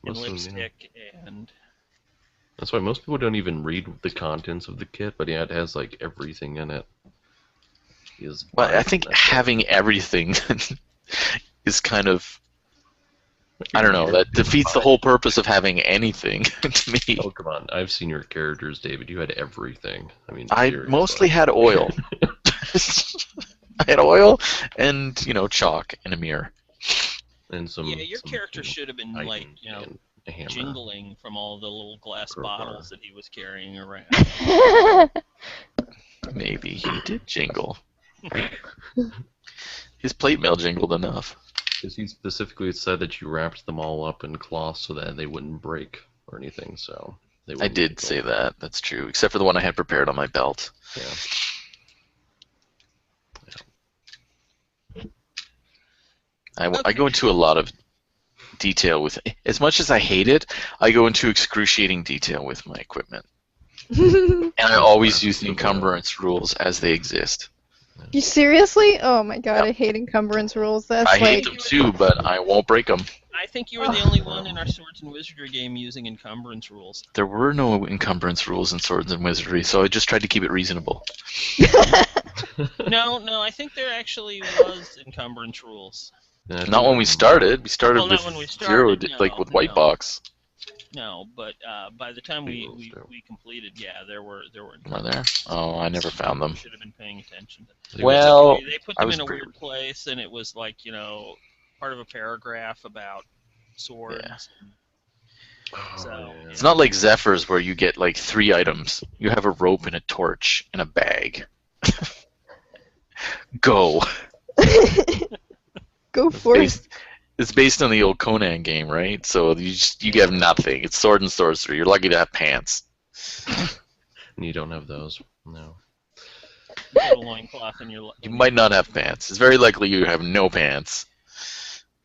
And Most of them, lipstick and That's why most people don't even read the contents of the kit, but yeah, it has like everything in it. well, I think having everything is kind of I don't know. That defeats the whole purpose of having anything to me. Oh, come on. I've seen your characters, David. You had everything. I mean, I seriously. mostly had oil. I had oil and, chalk and a mirror. And some. Yeah, your character should have been like, and a hammer. jingling from all the little glass bottles that he was carrying around. Maybe he did jingle. His plate mail jingled enough. Because he specifically said that you wrapped them all up in cloth so that they wouldn't break or anything. So I did say that. That's true, except for the one I had prepared on my belt. Yeah. I go into a lot of detail with, as much as I hate it, I go into excruciating detail with my equipment. And I always use the encumbrance rules as they exist. You seriously? Oh my god, I hate encumbrance rules. That's I hate them too, but I won't break them. I think you were the only one in our Swords and Wizardry game using encumbrance rules. There were no encumbrance rules in Swords and Wizardry, so I just tried to keep it reasonable. No, I think there actually was encumbrance rules. Not when we started. We started Well, with not when we zero, started, like with white box. No, but by the time we completed, yeah, there were. Are there? Oh, I never found them. Should have been paying attention. Well, they put them in a weird place, and it was like part of a paragraph about swords. Yeah. So it's not like Zephyr's where you get like 3 items. You have a rope and a torch and a bag. Go. Go for it. It's based on the old Conan game, right? So you have nothing. It's sword and sorcery. You're lucky to have pants. And you don't have those. No. You have a loincloth in your. You might not have pants. It's very likely you have no pants.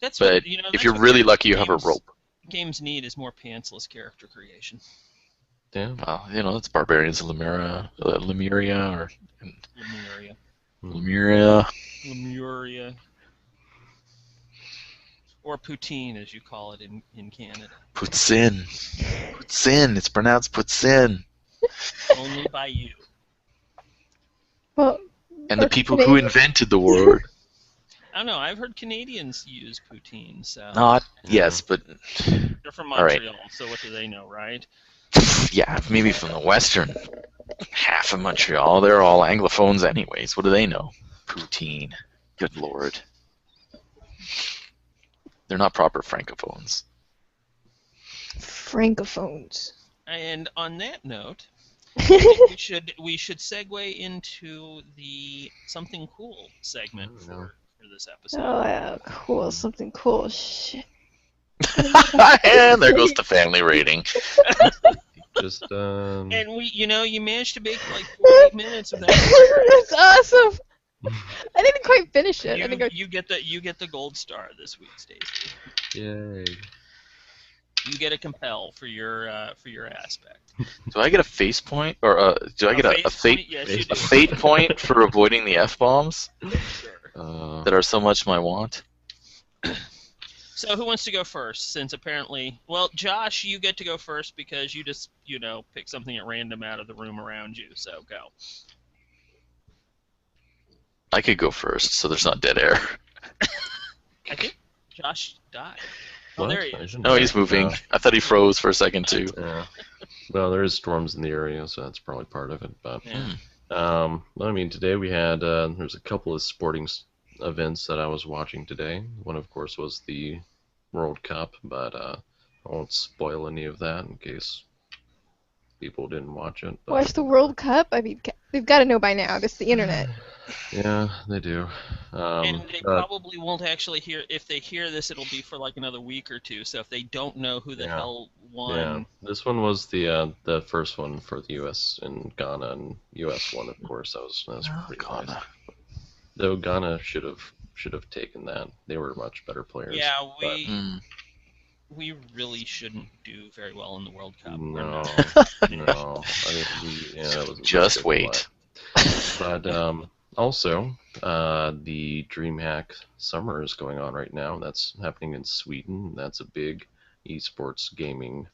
That's but what, if you're really lucky, you have a rope. Games need is more pantsless character creation. Yeah. Well, it's barbarians in Lemuria or Lemuria. Or poutine, as you call it in Canada. Poutine. Poutine. It's pronounced poutine. Only by you. Well, and the people who invented the word. I don't know. I've heard Canadians use poutine. So. Yes, but they're from Montreal, so what do they know, right? Yeah, maybe from the western half of Montreal. They're all Anglophones anyways. What do they know? Poutine. Good lord. They're not proper Francophones. Francophones. And on that note, we should segue into the something cool segment for this episode. Oh yeah, cool. Something cool. Shit. And there goes the family rating. Just And you managed to make like 48 minutes of that. That's awesome. I didn't quite finish it. You get the gold star this week, Stacey. Yay. You get a compel for your aspect. Do I get a face point, or do I get a fate yes, a fate point for avoiding the F-bombs Sure. that are so much my want? So who wants to go first? Since apparently, well, Josh, you get to go first because you just pick something at random out of the room around you. So go. I could go first, so there's not dead air. I think Josh died. What? Oh, there he is. No, he's moving. I thought he froze for a second too. Yeah. Well, there is storms in the area, so that's probably part of it. But I mean, today we had there's a couple of sporting events that I was watching today. One, of course, was the World Cup, but I won't spoil any of that in case people didn't watch it. But... Watch the World Cup? I mean, they've got to know by now. It's the internet. Yeah, they do. And they probably won't actually hear. If they hear this, it'll be for like another week or two. So if they don't know who the hell won, yeah, this one was the first one for the U.S. and Ghana, and U.S. won, of course. That was pretty Ghana. nice. Though Ghana should have taken that. They were much better players. Yeah, we really shouldn't do very well in the World Cup. No. I mean, that was just wait. But also, the DreamHack Summer is going on right now. That's happening in Sweden. That's a big esports gaming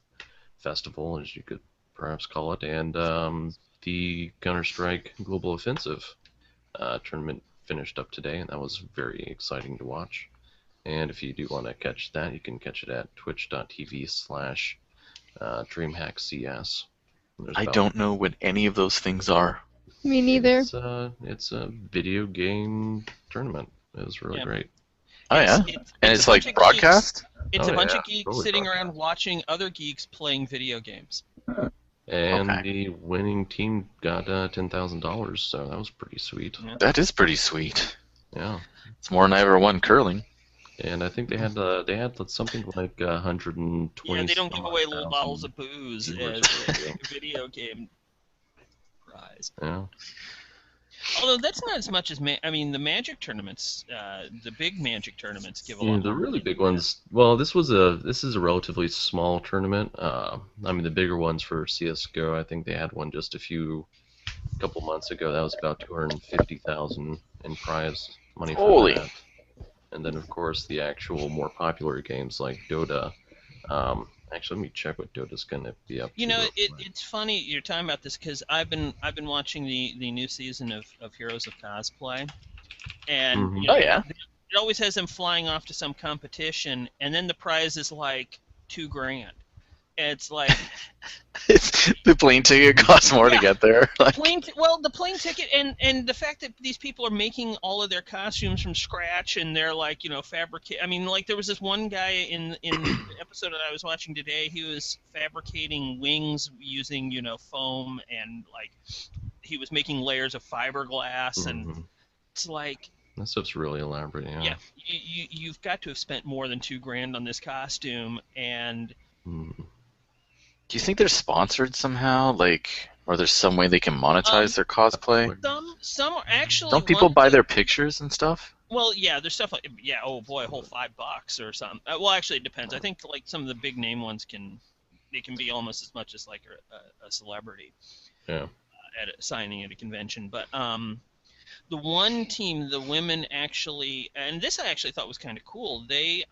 festival, as you could perhaps call it. And the Counter-Strike Global Offensive tournament finished up today, and that was very exciting to watch. And if you do want to catch that, you can catch it at twitch.tv/DreamhackCS. I don't know what any of those things are. Me neither. It's a video game tournament. It was really great. Oh yeah, and it's like broadcast. It's Oh, a bunch yeah, of geeks totally sitting broadcast. around watching other geeks playing video games. And Okay. the winning team got $10,000, so that was pretty sweet. Yeah. That is pretty sweet. Yeah. It's more than I ever won curling. And I think they had something like 120. Yeah, they don't give away little bottles of booze viewers. as a video game prize. Yeah. Although that's not as much as the Magic tournaments, the big Magic tournaments give a lot. The more really than big that. ones. Well, this is a relatively small tournament. The bigger ones for CS:GO, I think they had one just a couple months ago. That was about 250,000 in prize money for Holy. that. And then, of course, the actual more popular games like Dota. Actually, let me check what Dota's gonna be up to. You know, real quick. it's funny you're talking about this because I've been watching the new season of Heroes of Cosplay, and Mhm. you know, Oh yeah. it always has them flying off to some competition, and then the prize is like $2,000. And it's like The plane ticket costs more to get there. Like, the plane ticket and the fact that these people are making all of their costumes from scratch and they're like, fabricate. I mean, like there was this one guy in the episode that I was watching today. He was fabricating wings using foam, and like he was making layers of fiberglass, and Mhm. it's like, That stuff's really elaborate. yeah, you've got to have spent more than $2,000 on this costume, and Mhm. do you think they're sponsored somehow? Like, or there's some way they can monetize their cosplay? some are actually. Don't people one buy thing- their pictures and stuff? Well, yeah, there's stuff like, oh boy, a whole $5 or something. Well, actually, it depends. I think like some of the big name ones can be almost as much as like a celebrity. Yeah. At signing at a convention, but the one team, the women actually, and this I actually thought was kind of cool. They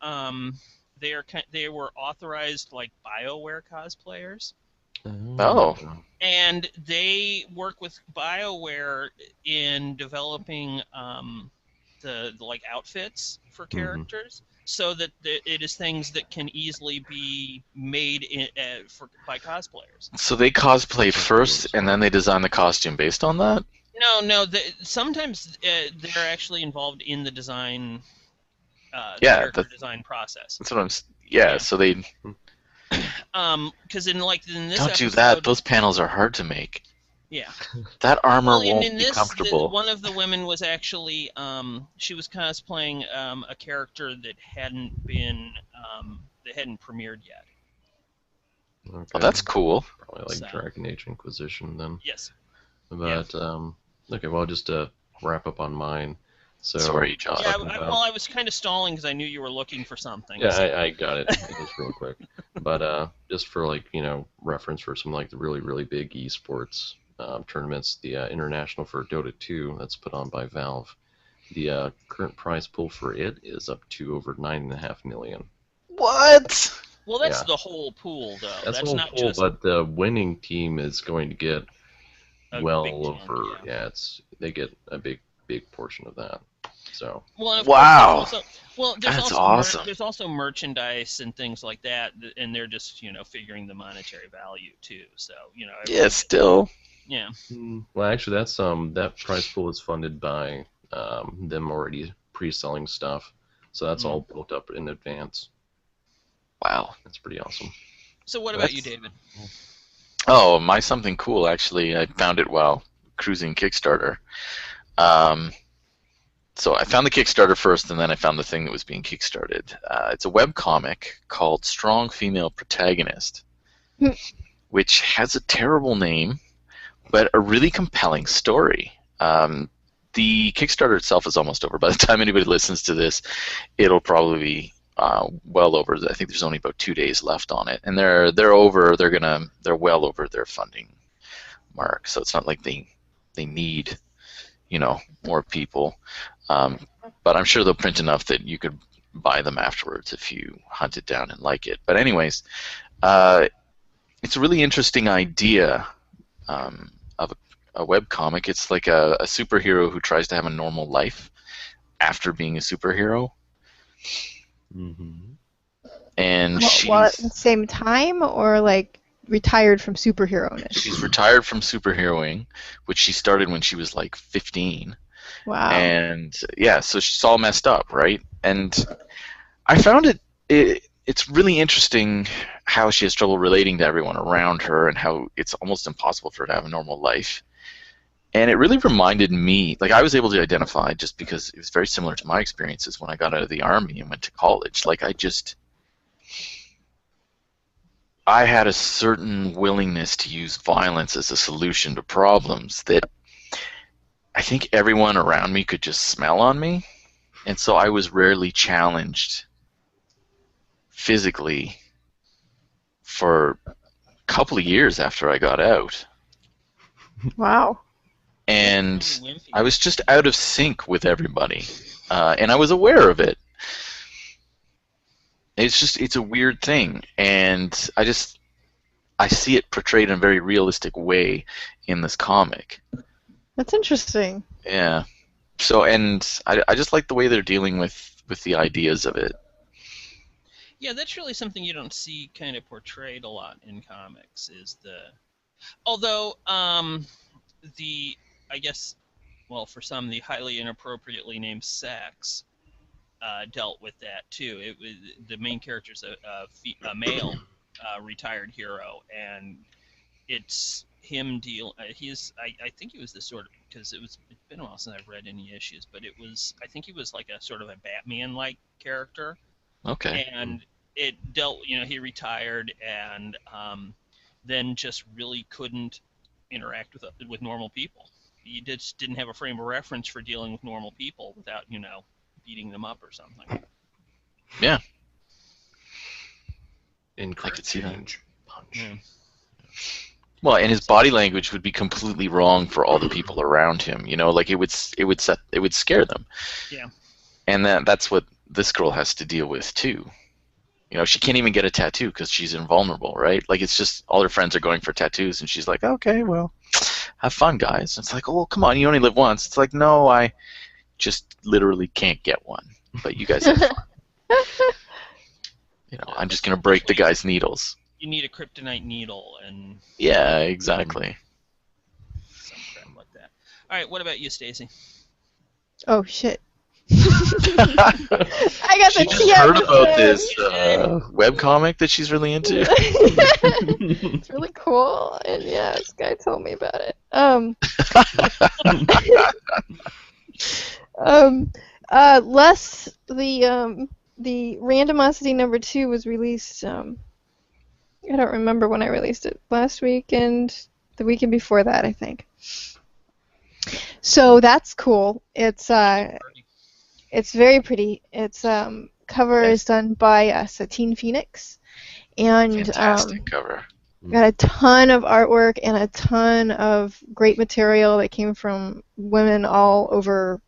were authorized like BioWare cosplayers. Oh. And they work with BioWare in developing the like outfits for characters, so that it is things that can easily be made by cosplayers. So they cosplay first, and then they design the costume based on that? No. Sometimes they're actually involved in the design, Yeah, design process. That's what I'm. Yeah. So they Because in this don't do episode, that. Those panels are hard to make. Yeah. That armor Well, and won't in be this, comfortable. one of the women was actually she was cosplaying a character that hadn't premiered yet. Okay. Oh, that's cool. Probably like So. Dragon Age Inquisition then. Yes. But okay, well, just to wrap up on mine. So Sorry, Josh. Yeah. talking about- I was kind of stalling because I knew you were looking for something. Yeah, so- I got it. Just real quick. But just for reference for some like the really really big esports tournaments, the International for Dota 2 that's put on by Valve, the current prize pool for it is up to over $9.5 million. What? Well, that's Yeah. the whole pool, though. That's That's the whole not pool, just but the winning team is going to get a well big chunk, over. yeah. They get a big portion of that. So Well, and of Wow. course, there's That's also awesome. there's also merchandise and things like that, and they're just figuring the monetary value too. So Yeah, still. yeah. well, actually, that's that prize pool is funded by them already pre-selling stuff, so that's all built up in advance. Wow. That's pretty awesome. So what about you, That's- David? Oh, my something cool, actually. I found it while cruising Kickstarter. So I found the Kickstarter first, and then I found the thing that was being kickstarted. It's a webcomic called Strong Female Protagonist, which has a terrible name, but a really compelling story. The Kickstarter itself is almost over. By the time anybody listens to this, it'll probably be well over. I think there's only about 2 days left on it, and they're over. They're well over their funding mark. So it's not like they need more people. But I'm sure they'll print enough that you could buy them afterwards if you hunt it down and like it. But anyways, it's a really interesting idea of a webcomic. It's like a superhero who tries to have a normal life after being a superhero. Mm-hmm. And Well, at the same time, or like retired from superhero-ness? She's retired from superheroing, which she started when she was like 15. Wow. And yeah, so she's all messed up, right? And I found it's really interesting how she has trouble relating to everyone around her and how it's almost impossible for her to have a normal life. And it really reminded me, like I was able to identify just because it was very similar to my experiences when I got out of the Army and went to college. Like I had a certain willingness to use violence as a solution to problems that I think everyone around me could just smell on me. And so I was rarely challenged physically for a couple of years after I got out. Wow. And I was just out of sync with everybody. And I was aware of it. It's a weird thing. And I see it portrayed in a very realistic way in this comic. That's interesting. Yeah. So, and I just like the way they're dealing with the ideas of it. Yeah, that's really something you don't see kind of portrayed a lot in comics. Although I guess, well, for some, the highly inappropriately named sex dealt with that too. It was the main character's a male retired hero, and it's him I think he was the sort of, because it's been a while since I've read any issues, but I think he was like a sort of a Batman-like character. Okay. And it dealt, he retired and then just really couldn't interact with normal people. He just didn't have a frame of reference for dealing with normal people without, beating them up or something. Yeah. I could see that. Punch. Yeah. Well, and his body language would be completely wrong for all the people around him. Like it would scare them. Yeah. And that's what this girl has to deal with too. She can't even get a tattoo because she's invulnerable, right? Like it's just all her friends are going for tattoos, and she's like, okay, well, have fun, guys. It's like, oh, come on, you only live once. It's like, no, I just literally can't get one. But you guys have fun. I'm just gonna break the guy's needles. You need a kryptonite needle and. Yeah, exactly. Some crap like that. All right, what about you, Stacy? Oh shit. I got she the just heard about this webcomic that she's really into. It's really cool, and yeah, this guy told me about it. The Randomosity #2 was released. I don't remember when I released it. Last weekend, the weekend before that, I think. So that's cool. It's very pretty. Its cover is done by Satine Phoenix, and fantastic cover. Got a ton of artwork and a ton of great material that came from women all over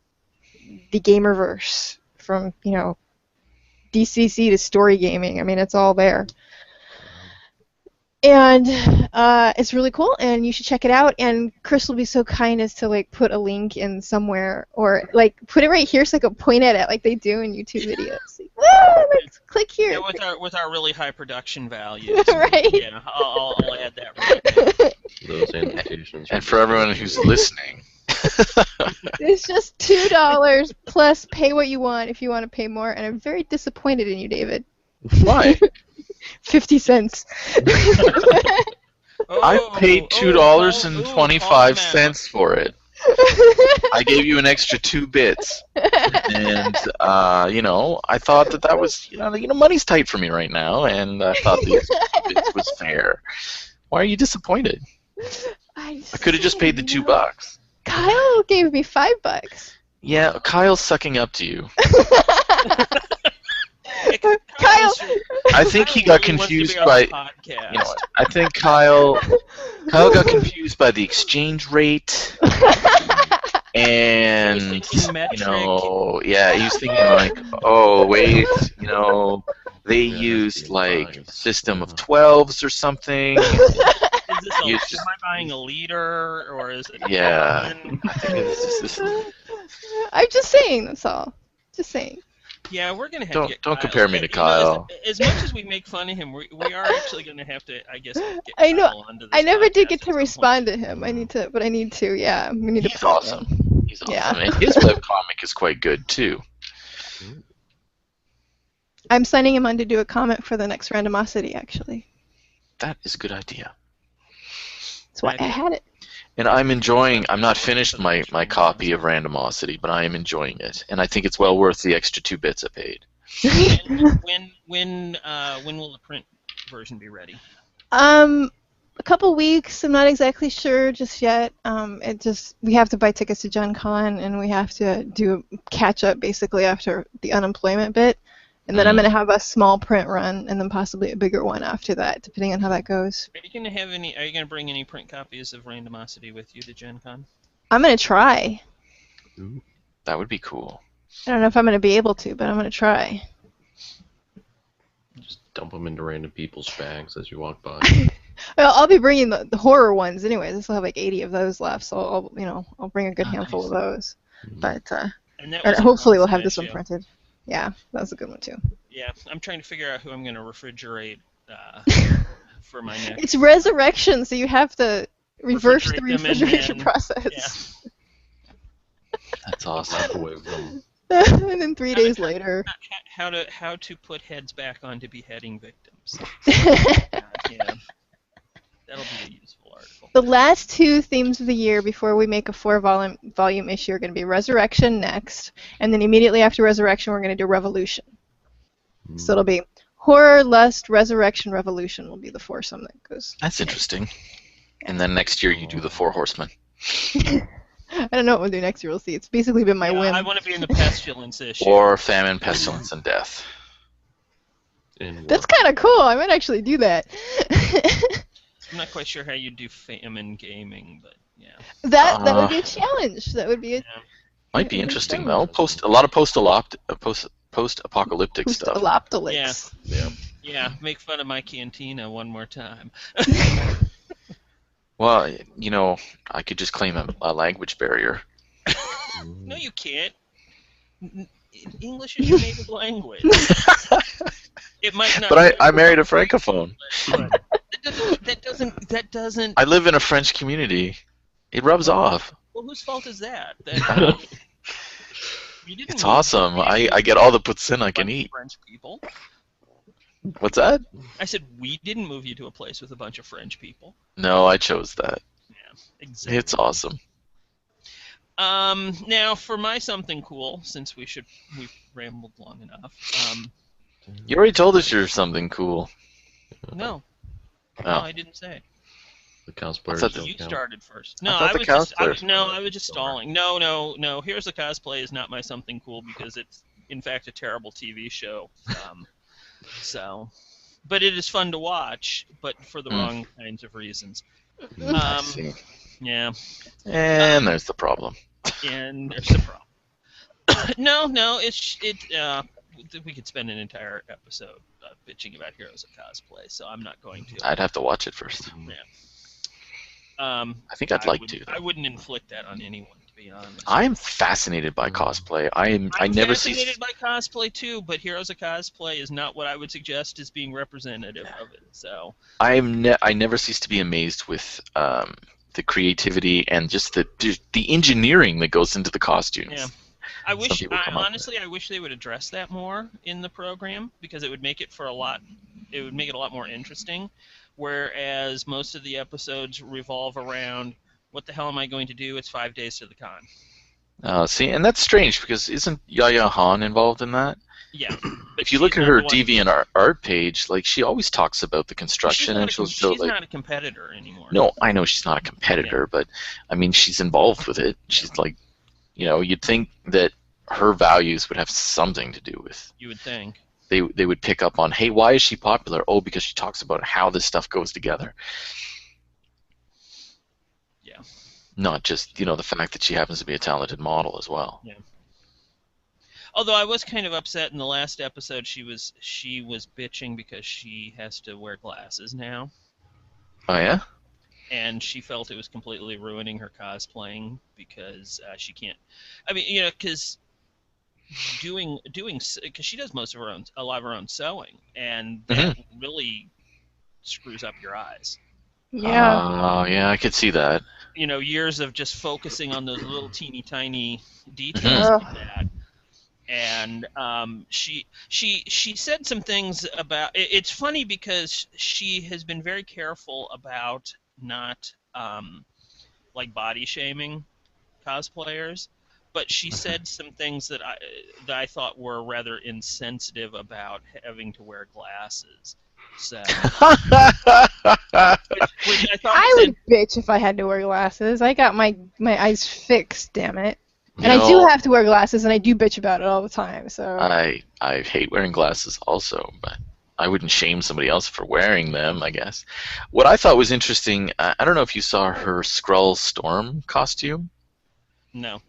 the gamerverse, from DCC to story gaming. I mean, it's all there. And it's really cool, and you should check it out. And Chris will be so kind as to put a link in somewhere, or put it right here so I can point at it like they do in YouTube videos. Let's click here. Yeah, with our really high production values. Right. Yeah, I'll add that right now. Those annotations. And for everyone who's listening. It's just $2 plus pay what you want if you want to pay more, and I'm very disappointed in you, David. Why? 50 cents. I paid $2.25 for it. I gave you an extra 2 bits, and I thought that was money's tight for me right now, and I thought the extra 2 bits was fair. Why are you disappointed? I could have just paid the $2. Kyle gave me $5. Yeah, Kyle's sucking up to you. Kyle, I think he got confused by. You know what? I think Kyle got confused by the exchange rate, and yeah, he was thinking like, oh wait, they used a system of 12s or something. Am I buying a liter, or is it? Yeah, I think it's just this. I'm just saying, that's all. Just saying. Yeah, we're gonna have to get Don't Kyle. compare me to You know, Kyle. as much as we make fun of him, we are actually gonna have to, I guess, get I know. Kyle onto this I never did podcast get at to some respond to him. I need to, but I need to. Yeah, we need to He's put him awesome. in. He's awesome, Yeah. and his webcomic is quite good too. I'm signing him on to do a comment for the next randomosity, actually. That is a good idea. That's why I had it. And I'm enjoying. I'm not finished my copy of Randomosity, but I am enjoying it, and I think it's well worth the extra 2 bits I paid. When will the print version be ready? A couple weeks. I'm not exactly sure just yet. We have to buy tickets to Gen Con, and we have to do catch up basically after the unemployment bit. And then I'm going to have a small print run, and then possibly a bigger one after that, depending on how that goes. Are you gonna bring any print copies of Randomosity with you to Gen Con? I'm going to try. Ooh. That would be cool. I don't know if I'm going to be able to, but I'm going to try. Just dump them into random people's bags as you walk by. Well, I'll be bringing the horror ones anyways. I still have like 80 of those left, so I'll bring a good handful of those. But And hopefully we'll have this one printed. Yeah, that was a good one too. Yeah, I'm trying to figure out who I'm gonna refrigerate for my next. It's resurrection, so you have to reverse the Refrigerate them refrigeration and process. That's awesome. Microwave them. And then 3 days later. How to put heads back onto beheading victims. Yeah, that'll be a useful article. The last 2 themes of the year before we make a 4-volume issue are going to be Resurrection next, and then immediately after Resurrection we're going to do Revolution. So it'll be Horror, Lust, Resurrection, Revolution will be the foursome that goes. That's interesting. And then next year you do the 4 Horsemen. I don't know what we'll do next year. We'll see. It's basically been my whim. I want to be in the pestilence issue. Or Famine, Pestilence, and Death. That's kind of cool. I might actually do that. I'm not quite sure how you do famine gaming, but yeah. That would be a challenge. That would be might be interesting though. A lot of post-apocalyptic stuff. Post-apocalyptic. Yeah. Make fun of my cantina one more time. Well, I could just claim a language barrier. No, you can't. English is your native language. It might not. But I married a francophone. That doesn't. I live in a French community. It rubs off. Well, whose fault is that? It's awesome. I get all the poutine I can eat. French people. What's that? I said we didn't move you to a place with a bunch of French people. No, I chose that. Yeah, exactly. It's awesome. Now for my something cool, since we've rambled long enough. You already told us you're something cool. No. Oh. No, I didn't say. The cosplayers thought don't You count. started first. I No, thought I the was just cosplayers- I was just stalling. No. Here's a Cosplay is not my something cool because it's in fact a terrible TV show. But it is fun to watch, but for the wrong kinds of reasons. I see. Yeah. And there's the problem. And there's the problem. No, we could spend an entire episode bitching about Heroes of Cosplay, so I'm not going to. I'd have to watch it first. Yeah. I think I'd like to. I wouldn't inflict that on anyone, to be honest. I'm fascinated by cosplay. I'm never fascinated by cosplay too, but Heroes of Cosplay is not what I would suggest as being representative of it. So I never cease to be amazed with the creativity and just the engineering that goes into the costumes. Yeah. I wish they would address that more in the program because it would make it a lot more interesting. Whereas most of the episodes revolve around what the hell am I going to do? It's 5 days to the con. See, and that's strange because isn't Yaya Han involved in that? Yeah. If you look at her DeviantArt page, like she always talks about the construction and she'll show she's not a competitor anymore. No, I know she's not a competitor, but I mean she's involved with it. She's like, you'd think that her values would have something to do with. You would think. They would pick up on, hey, why is she popular? Oh, because she talks about how this stuff goes together. Yeah. Not just, the fact that she happens to be a talented model as well. Yeah. Although I was kind of upset in the last episode, she was bitching because she has to wear glasses now. Oh, yeah? And she felt it was completely ruining her cosplaying because she can't. I mean, because doing because she does a lot of her own sewing, and that really screws up your eyes. Yeah. Oh, yeah, I could see that. Years of just focusing on those little teeny tiny details Mhm. like that. And she said some things about. It's funny because she has been very careful about not like body shaming cosplayers, but she said some things that I thought were rather insensitive about having to wear glasses. So, which I thought I was would bitch if I had to wear glasses. I got my eyes fixed, damn it. You And I do know, have to wear glasses, and I do bitch about it all the time. So I hate wearing glasses also, but I wouldn't shame somebody else for wearing them, I guess. What I thought was interesting, I don't know if you saw her Skrull Storm costume. no.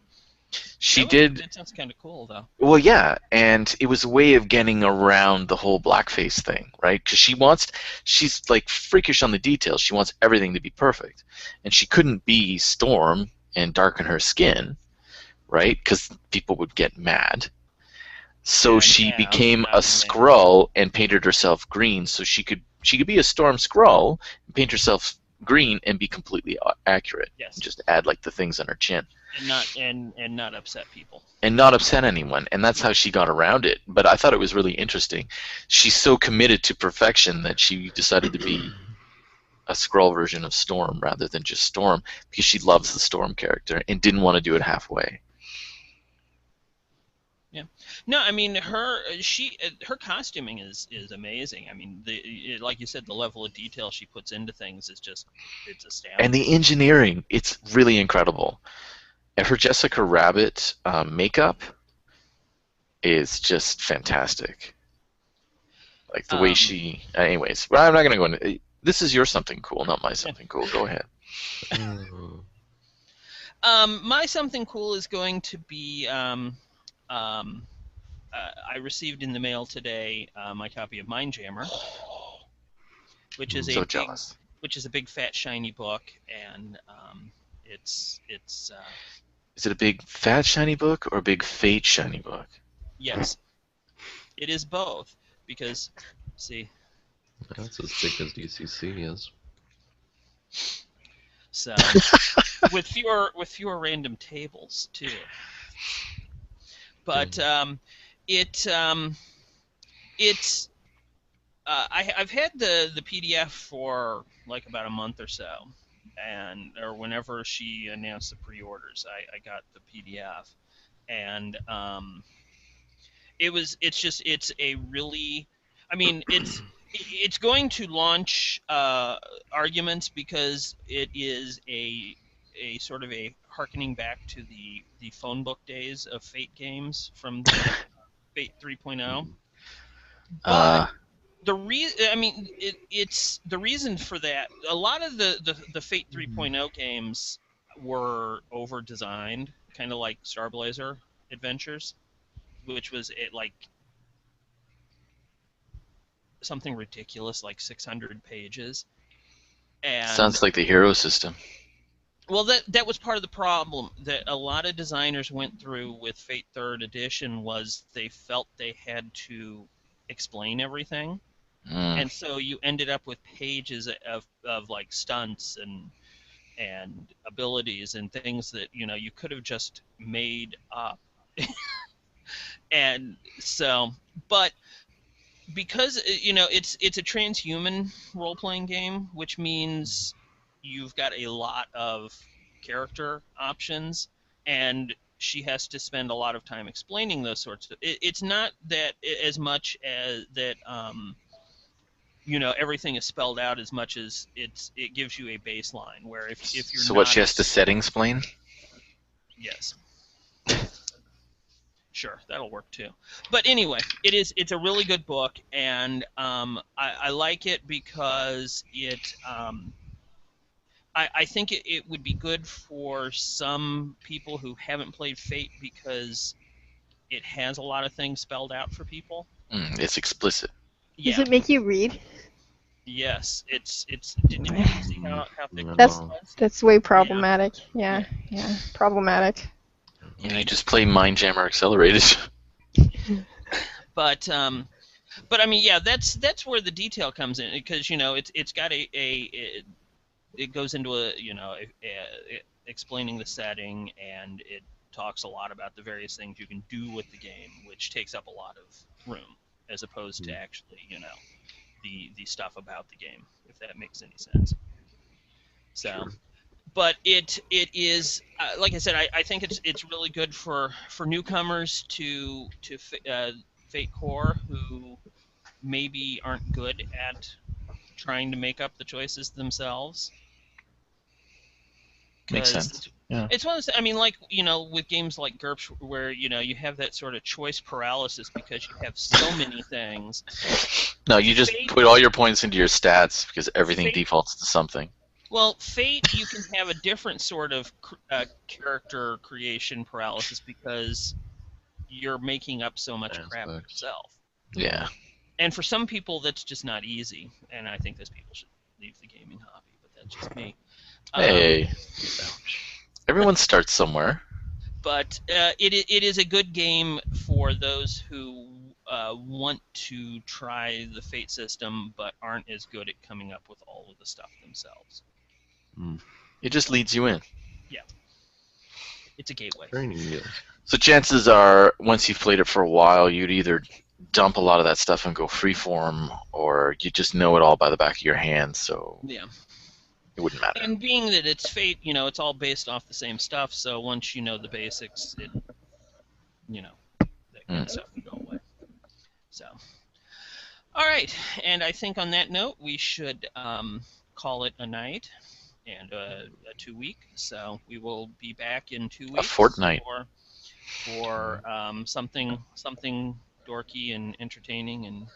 She did. That sounds kind of cool, though. Well, yeah, and it was a way of getting around the whole blackface thing, right? Because she's like freakish on the details. She wants everything to be perfect, and she couldn't be Storm and darken her skin, right? Because people would get mad. So she became a Skrull and painted herself green, so she could be a Storm Skrull, paint herself green, and be completely accurate. Yes. Just add like the things on her chin. And not upset people. And not upset anyone, and that's how she got around it. But I thought it was really interesting. She's so committed to perfection that she decided to be a Skrull version of Storm rather than just Storm because she loves the Storm character and didn't want to do it halfway. Yeah. No, I mean her costuming is amazing. I mean, like you said, the level of detail she puts into things is just it's astounding. And the engineering, it's really incredible. And her Jessica Rabbit makeup is just fantastic. Like the way she. Anyways, well, I'm not going to go into. This is your something cool, not my something cool. Go ahead. My something cool is going to be. I received in the mail today my copy of Mindjammer, which is so jealous. Which is a big fat shiny book, and it's. Is it a big fat shiny book or a big fate shiny book? Yes, it is both because, see. That's as thick as DCC is. So, with fewer random tables too. But it's I've had the PDF for like about a month or so, or whenever she announced the pre-orders, I got the PDF, and it's a really, I mean it's going to launch arguments because it is a sort of a harkening back to the phone book days of Fate games from Fate 3.0. But the reason for that. A lot of the Fate 3.0 games were over designed, kind of like Star Blazer Adventures, which was like something ridiculous, like 600 pages. And sounds like the hero system. Well, that was part of the problem that a lot of designers went through with Fate 3rd Edition was they felt they had to explain everything. And so you ended up with pages of like stunts and abilities and things that you could have just made up. And so, but because it's a transhuman role-playing game, which means you've got a lot of character options, and she has to spend a lot of time explaining those sorts of. It's not that as much as that. Everything is spelled out as much as it gives you a baseline where if you're so what she has to settings explain. Yes. Sure, that'll work too. But anyway, it's a really good book, and I like it because it I think it would be good for some people who haven't played Fate because it has a lot of things spelled out for people. It's explicit. Does it make you read? Yes, it's. Did you see how thick it was? That's way problematic. Yeah, problematic. You just play Mindjammer Accelerated. But I mean, yeah, that's where the detail comes in, because it's got it goes into explaining the setting, and it talks a lot about the various things you can do with the game, which takes up a lot of room as opposed to actually the stuff about the game, if that makes any sense. So. Sure. But it is like I said, I think it's really good for newcomers to Fate Core, who maybe aren't good at trying to make up the choices themselves. Makes sense. Yeah. It's one of those, I mean, like, with games like GURPS, where you have that sort of choice paralysis because you have so many things. No, you just put all your points into your stats because everything defaults to something. Well, Fate, you can have a different sort of character creation paralysis because you're making up so much crap yourself. Yeah. And for some people, that's just not easy, and I think those people should leave the gaming hobby, but that's just me. Hey. Everyone starts somewhere. But it is a good game for those who want to try the Fate system but aren't as good at coming up with all of the stuff themselves. It just leads you in. Yeah. It's a gateway. Very neat. So chances are, once you've played it for a while, you'd either dump a lot of that stuff and go freeform, or you just know it all by the back of your hand, so yeah, it wouldn't matter. And being that it's Fate, it's all based off the same stuff, so once you know the basics, that kind of stuff can go away. So, all right, and I think on that note, we should call it a night. And a 2 week, so we will be back in 2 weeks. A fortnight. For something dorky and entertaining and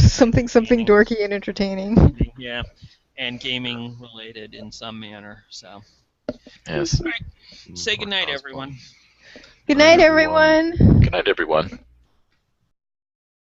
something dorky and entertaining. Yeah, and gaming related in some manner. So. Yes. All right. Say goodnight, everyone. Good night, everyone. Good night, everyone.